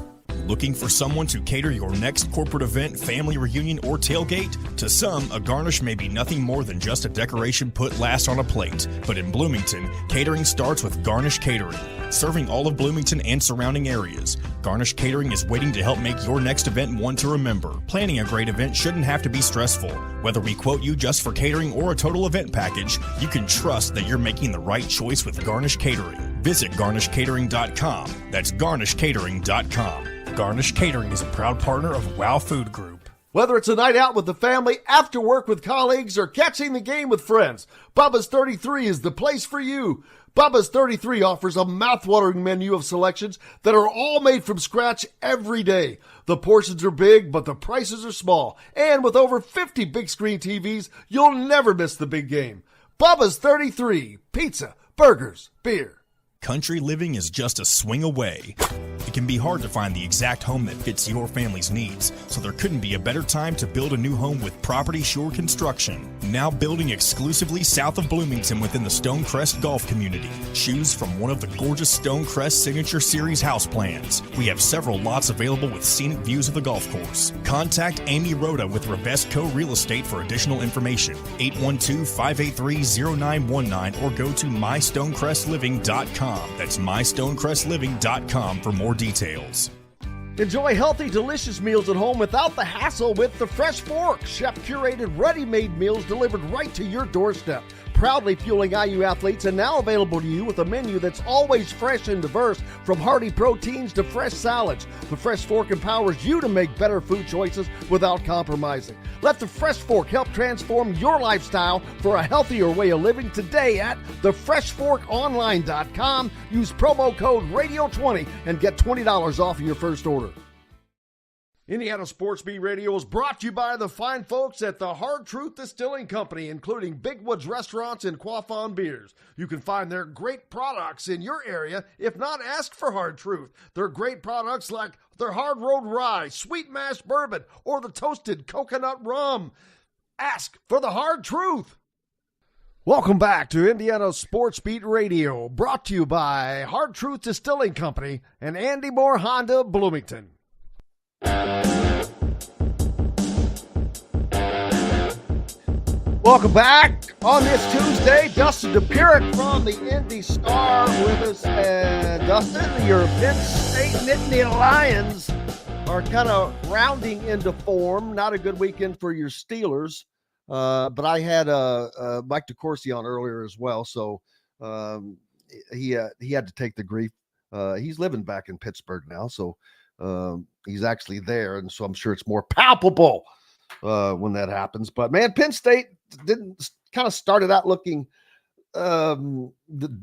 Looking for someone to cater your next corporate event, family reunion, or tailgate? To some, a garnish may be nothing more than just a decoration put last on a plate. But in Bloomington, catering starts with Garnish Catering. Serving all of Bloomington and surrounding areas, Garnish Catering is waiting to help make your next event one to remember. Planning a great event shouldn't have to be stressful. Whether we quote you just for catering or a total event package, you can trust that you're making the right choice with Garnish Catering. Visit garnishcatering.com. That's garnishcatering.com. Garnish Catering is a proud partner of WOW Food Group. Whether it's a night out with the family, after work with colleagues, or catching the game with friends, Bubba's 33 is the place for you. Bubba's 33 offers a mouthwatering menu of selections that are all made from scratch every day. The portions are big, but the prices are small. And with over 50 big screen TVs, you'll never miss the big game. Bubba's 33, pizza, burgers, beer. Country living is just a swing away. It can be hard to find the exact home that fits your family's needs, so there couldn't be a better time to build a new home with Property Shore Construction. Now building exclusively south of Bloomington within the Stonecrest Golf Community. Choose from one of the gorgeous Stonecrest Signature Series house plans. We have several lots available with scenic views of the golf course. Contact Amy Rhoda with Revesco Real Estate for additional information. 812-583-0919 or go to mystonecrestliving.com. That's mystonecrestliving.com for more details. Enjoy healthy, delicious meals at home without the hassle with the Fresh Fork. Chef-curated, ready-made meals delivered right to your doorstep. Proudly fueling IU athletes and now available to you with a menu that's always fresh and diverse, from hearty proteins to fresh salads. The Fresh Fork empowers you to make better food choices without compromising. Let the Fresh Fork help transform your lifestyle for a healthier way of living today at thefreshforkonline.com. Use promo code RADIO20 and get $20 off of your first order. Indiana Sports Beat Radio is brought to you by the fine folks at the Hard Truth Distilling Company, including Big Woods Restaurants and Quaffon Beers. You can find their great products in your area. If not, ask for Hard Truth. Their great products like their Hard Road Rye, Sweet Mash Bourbon, or the Toasted Coconut Rum. Ask for the Hard Truth. Welcome back to Indiana Sports Beat Radio, brought to you by Hard Truth Distilling Company and Andy Moore Honda, Bloomington. Welcome back on this Tuesday. Dustin Dopirak from the Indy Star with us. And Dustin, your Penn State Nittany Lions are kind of rounding into form. Not a good weekend for your Steelers, but I had Mike DeCourcy on earlier as well, so he had to take the grief. He's living back in Pittsburgh now, so he's actually there, and so I'm sure it's more palpable when that happens. But man, Penn State didn't kind of started out looking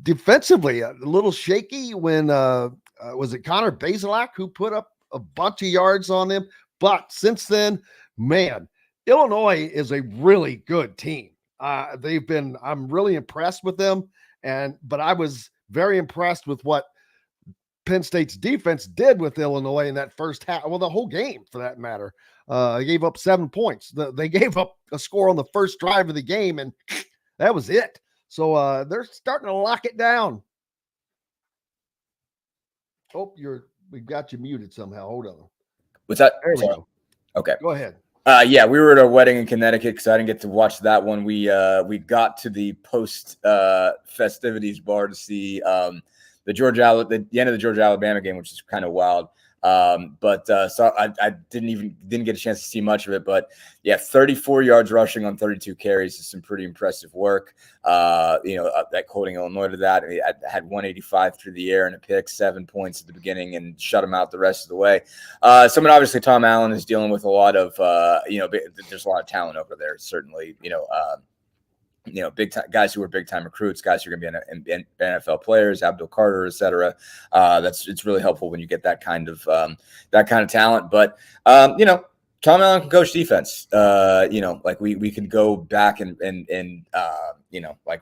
defensively a little shaky when was it Connor Bazelak who put up a bunch of yards on them? But since then, man, Illinois is a really good team. I'm really impressed with them, but I was very impressed with what Penn State's defense did with Illinois in that first half. Well, the whole game for that matter. They gave up 7 points. They gave up a score on the first drive of the game, and that was it. So they're starting to lock it down. Oh, we've got you muted somehow. Hold on. What's that? There we go. Okay. Go ahead. Yeah, we were at a wedding in Connecticut because I didn't get to watch that one. We got to the post festivities bar to see the end of the Georgia Alabama game, which is kind of wild. So I didn't get a chance to see much of it, but yeah, 34 yards rushing on 32 carries is some pretty impressive work. That quoting Illinois to that, I had 185 through the air and a pick, 7 points at the beginning, and shut them out the rest of the way. Obviously Tom Allen is dealing with a lot of, there's a lot of talent over there. Certainly, big time guys who are big time recruits, guys who are going to be NFL players, Abdul Carter, et cetera. It's really helpful when you get that kind of talent. But Tom Allen can coach defense. We could go back and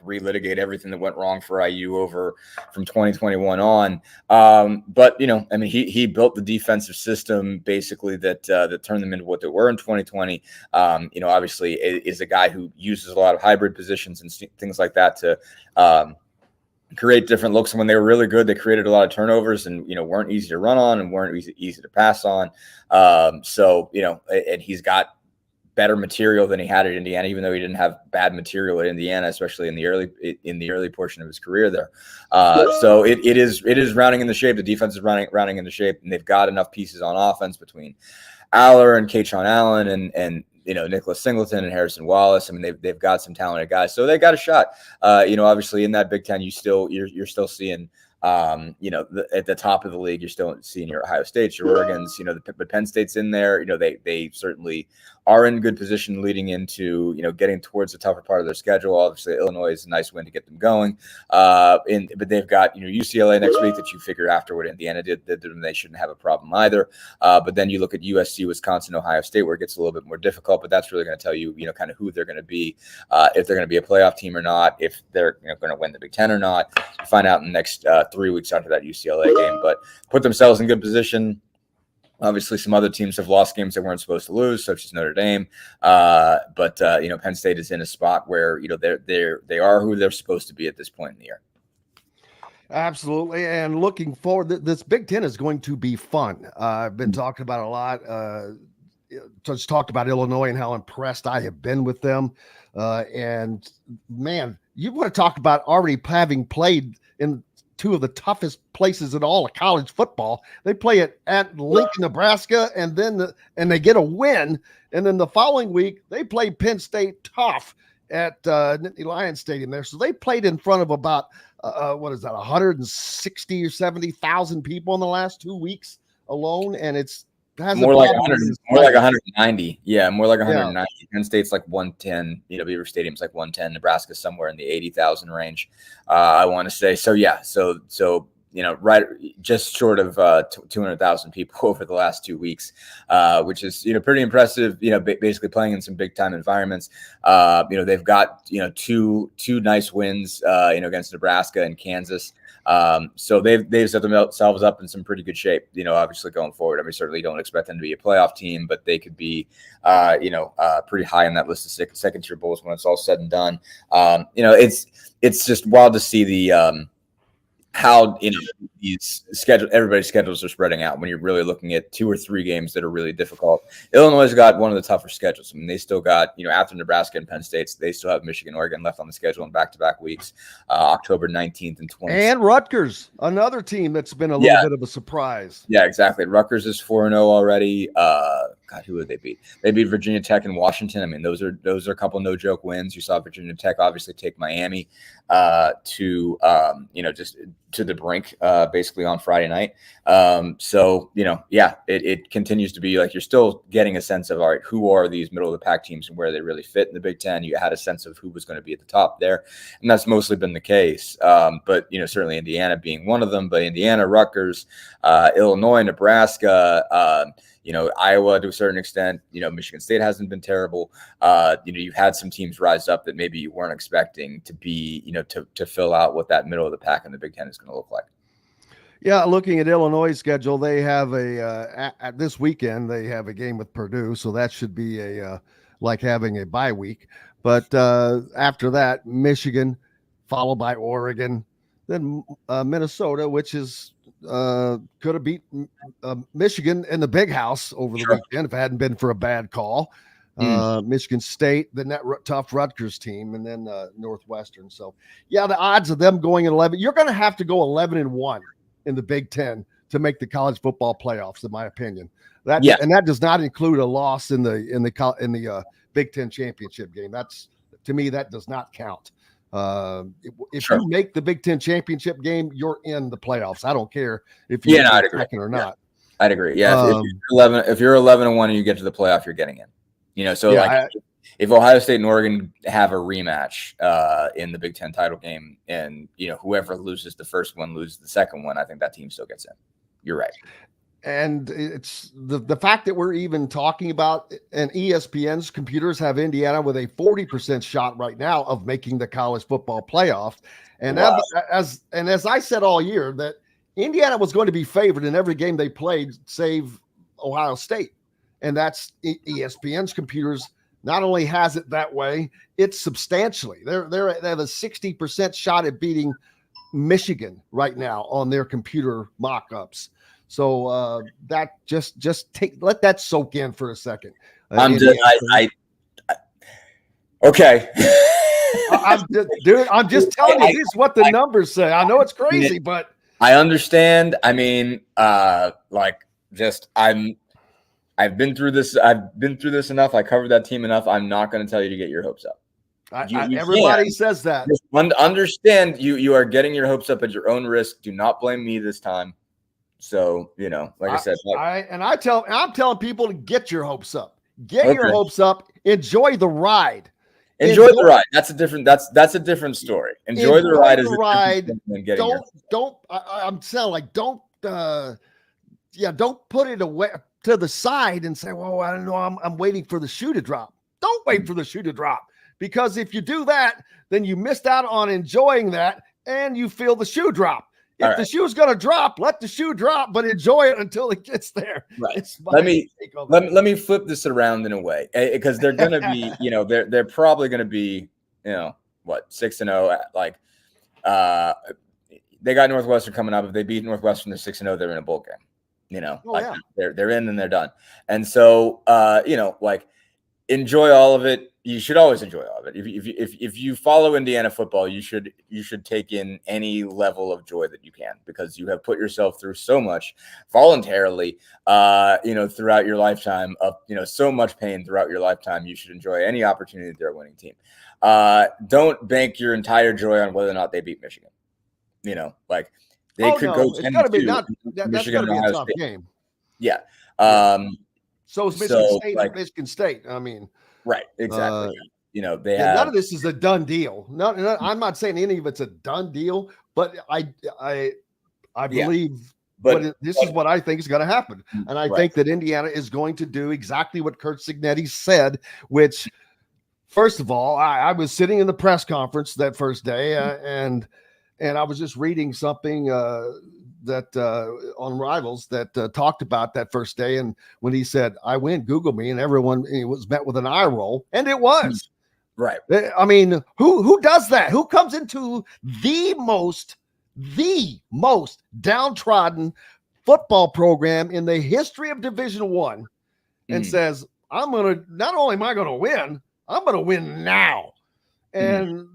relitigate everything that went wrong for IU over from 2021 on. He built the defensive system basically that turned them into what they were in 2020. Obviously is a guy who uses a lot of hybrid positions and things like that to create different looks. And when they were really good, they created a lot of turnovers and, weren't easy to run on and weren't easy to pass on. And he's got better material than he had at Indiana, even though he didn't have bad material at Indiana, especially in the early portion of his career there. So it is rounding in the shape. The defense is rounding in the shape, and they've got enough pieces on offense between Aller and Kaytron Allen and Nicholas Singleton and Harrison Wallace. I mean, they've got some talented guys, so they got a shot. Obviously in that Big Ten, you're still seeing, at the top of the league, you're still seeing your Ohio States, your Oregons, but Penn State's in there. They certainly are in good position leading into, getting towards the tougher part of their schedule. Obviously, Illinois is a nice win to get them going. But they've got, UCLA next week that you figure after what Indiana did, they shouldn't have a problem either. But then you look at USC, Wisconsin, Ohio State, where it gets a little bit more difficult, but that's really going to tell you, kind of who they're going to be, if they're going to be a playoff team or not, if they're going to win the Big Ten or not. You find out in the next 3 weeks after that UCLA game, but put themselves in good position. Obviously, some other teams have lost games they weren't supposed to lose, such as Notre Dame. But Penn State is in a spot where they are who they're supposed to be at this point in the year. Absolutely, and looking forward, this Big Ten is going to be fun. I've been talking about it a lot. Just talked about Illinois and how impressed I have been with them. And man, you want to talk about already having played in two of the toughest places in all of college football. They play it at Lincoln, Nebraska, and they get a win. And then the following week, they play Penn State tough at Nittany Lions Stadium there. So they played in front of about, 160 or 70,000 people in the last 2 weeks alone. And it's more like 190. Yeah, more like 190. Yeah. Penn State's like 110. Beaver Stadium's like 110. Nebraska's somewhere in the 80,000 range. I want to say. So yeah. So right, just short of 200,000 people over the last 2 weeks, which is pretty impressive. Basically playing in some big time environments. They've got two nice wins. Against Nebraska and Kansas. So they've set themselves up in some pretty good shape, obviously going forward. I mean, certainly don't expect them to be a playoff team, but they could be, pretty high on that list of second tier bowls when it's all said and done. It's just wild to see the, how everybody's schedules are spreading out when you're really looking at 2 or 3 games that are really difficult. Illinois has got one of the tougher schedules. I mean, they still got, after Nebraska and Penn State, they still have Michigan, Oregon left on the schedule in back-to-back weeks, October 19th and 20th. And Rutgers, another team that's been a little bit of a surprise. Yeah, exactly. Rutgers is 4-0 already. God, who would they beat? They beat Virginia Tech and Washington. I mean, those are a couple no joke wins. You saw Virginia Tech obviously take Miami to just to the brink basically on Friday night. So it continues to be like you're still getting a sense of, all right, who are these middle of the pack teams and where they really fit in the Big Ten. You had a sense of who was going to be at the top there, and that's mostly been the case. But certainly Indiana being one of them. But Indiana, Rutgers, Illinois, Nebraska, Iowa to a certain extent. Michigan State hasn't been terrible. You've had some teams rise up that maybe you weren't expecting to be, to fill out what that middle of the pack in the Big Ten is going to look like. Yeah, looking at Illinois' schedule, they have this weekend they have a game with Purdue, so that should be like having a bye week. But after that, Michigan, followed by Oregon, then Minnesota, which is could have beat Michigan in the Big House over the weekend if it hadn't been for a bad call. Michigan State, then that tough Rutgers team, and then Northwestern. So, yeah, the odds of them going at 11, you're going to have to go 11-1 in the Big Ten to make the college football playoffs, in my opinion. And that does not include a loss in the Big Ten championship game. That's, to me, that does not count. If you make the Big Ten championship game, you're in the playoffs. I don't care if you're second or not. I'd agree. Yeah, if you're 11-1 and you get to the playoff, you're getting in. If Ohio State and Oregon have a rematch in the Big Ten title game, and whoever loses the first one loses the second one, I think that team still gets in. You're right. And it's the fact that we're even talking about, and ESPN's computers have Indiana with a 40% shot right now of making the college football playoff. And wow. as I said all year, that Indiana was going to be favored in every game they played, save Ohio State. And that's ESPN's computers not only has it that way, it's substantially. They have a 60% shot at beating Michigan right now on their computer mock-ups. So that just let that soak in for a second. Okay. I'm just telling you, this is what the numbers say. I know it's crazy, but I understand. I mean, I've been through this. I've been through this enough. I covered that team enough. I'm not going to tell you to get your hopes up. Everybody says that. Just understand you are getting your hopes up at your own risk. Do not blame me this time. So, I said, I'm telling people to get your hopes up. Get your hopes up. Enjoy the ride. Enjoy the ride. That's a different story. Enjoy the ride is a different thing than getting I'm saying, like, don't put it away to the side and say, well, I don't know, I'm waiting for the shoe to drop. Don't wait for the shoe to drop, because if you do that, then you missed out on enjoying that and you feel the shoe drop. If the shoe's going to drop, let the shoe drop, but enjoy it until it gets there. Right. Let me flip this around in a way, because they're going to be, they're probably going to be, 6-0. Like, they got Northwestern coming up. If they beat Northwestern, they're 6-0. They're in a bowl game. They're in and they're done. And so, enjoy all of it. You should always enjoy all of it. If you follow Indiana football, you should take in any level of joy that you can, because you have put yourself through so much voluntarily, throughout your lifetime of, so much pain throughout your lifetime. You should enjoy any opportunity that they're a winning team. Don't bank your entire joy on whether or not they beat Michigan. They could go 10-2. That's going to be a tough game. Yeah. So is Michigan State and Michigan State. I mean, right, exactly. They have none of this is a done deal. No, I'm not saying any of it's a done deal, but I believe. This is what I think is going to happen, and I think that Indiana is going to do exactly what Kurt Cignetti said. Which, first of all, I was sitting in the press conference that first day, and I was just reading something that on Rivals that talked about that first day. And when he said, I win, Google me, and everyone was met with an eye roll, and it was. Right. I mean, who does that? Who comes into the most downtrodden football program in the history of Division I and says, not only am I going to win, I'm going to win now. And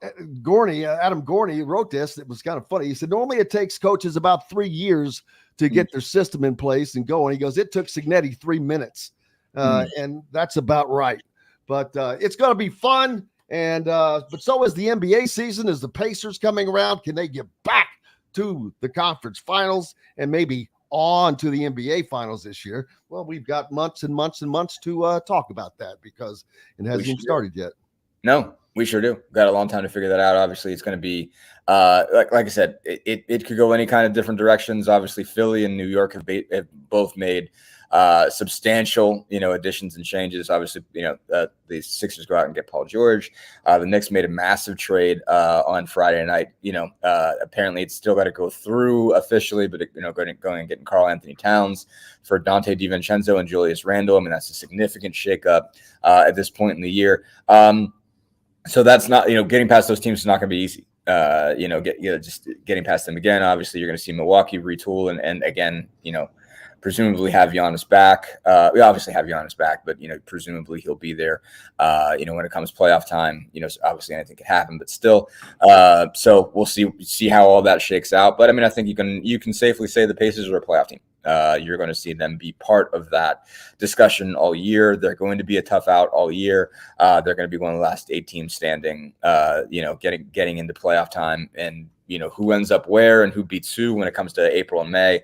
Adam Gorney wrote this. It was kind of funny. He said, normally it takes coaches about 3 years to get their system in place and going. He goes, it took Cignetti 3 minutes. And that's about right. But it's going to be fun. And but so is the NBA season. Is the Pacers coming around? Can they get back to the conference finals and maybe on to the NBA finals this year? Well, we've got months and months and months to talk about that because it hasn't even started yet. No, we sure do. Got a long time to figure that out. Obviously, it's going to be like I said, it could go any kind of different directions. Obviously, Philly and New York have both made substantial, additions and changes. Obviously, the Sixers go out and get Paul George. The Knicks made a massive trade on Friday night. Apparently it's still got to go through officially, but going and getting Karl Anthony Towns for Dante DiVincenzo and Julius Randle. I mean, that's a significant shakeup at this point in the year. So that's not, getting past those teams is not going to be easy. Just getting past them again. Obviously, you're going to see Milwaukee retool and again, presumably have Giannis back. We obviously have Giannis back, but presumably he'll be there. When it comes playoff time, obviously anything can happen, but still. So we'll see how all that shakes out. But I mean, I think you can safely say the Pacers are a playoff team. You're going to see them be part of that discussion all year. They're going to be a tough out all year. They're going to be one of the last 8 teams standing. Getting into playoff time, and who ends up where and who beats who when it comes to April and May.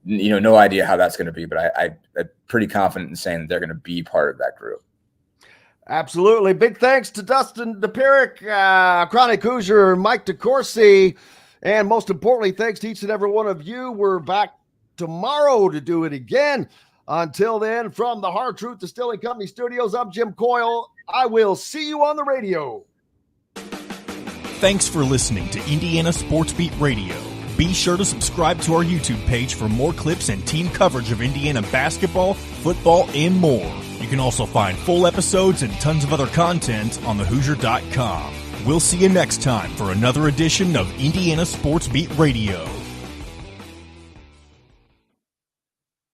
No idea how that's going to be, but I'm pretty confident in saying that they're going to be part of that group. Absolutely. Big thanks to Dustin Dopirak, Chronic Hoosier, Mike DeCourcy, and most importantly, thanks to each and every one of you. We're back tomorrow to do it again. Until then, from the Hard Truth Distilling Company studios, I'm Jim Coyle. I will see you on the radio. Thanks for listening to Indiana Sports Beat Radio. Be sure to subscribe to our YouTube page for more clips and team coverage of Indiana basketball, football, and more. You can also find full episodes and tons of other content on thehoosier.com. We'll see you next time for another edition of Indiana Sports Beat Radio.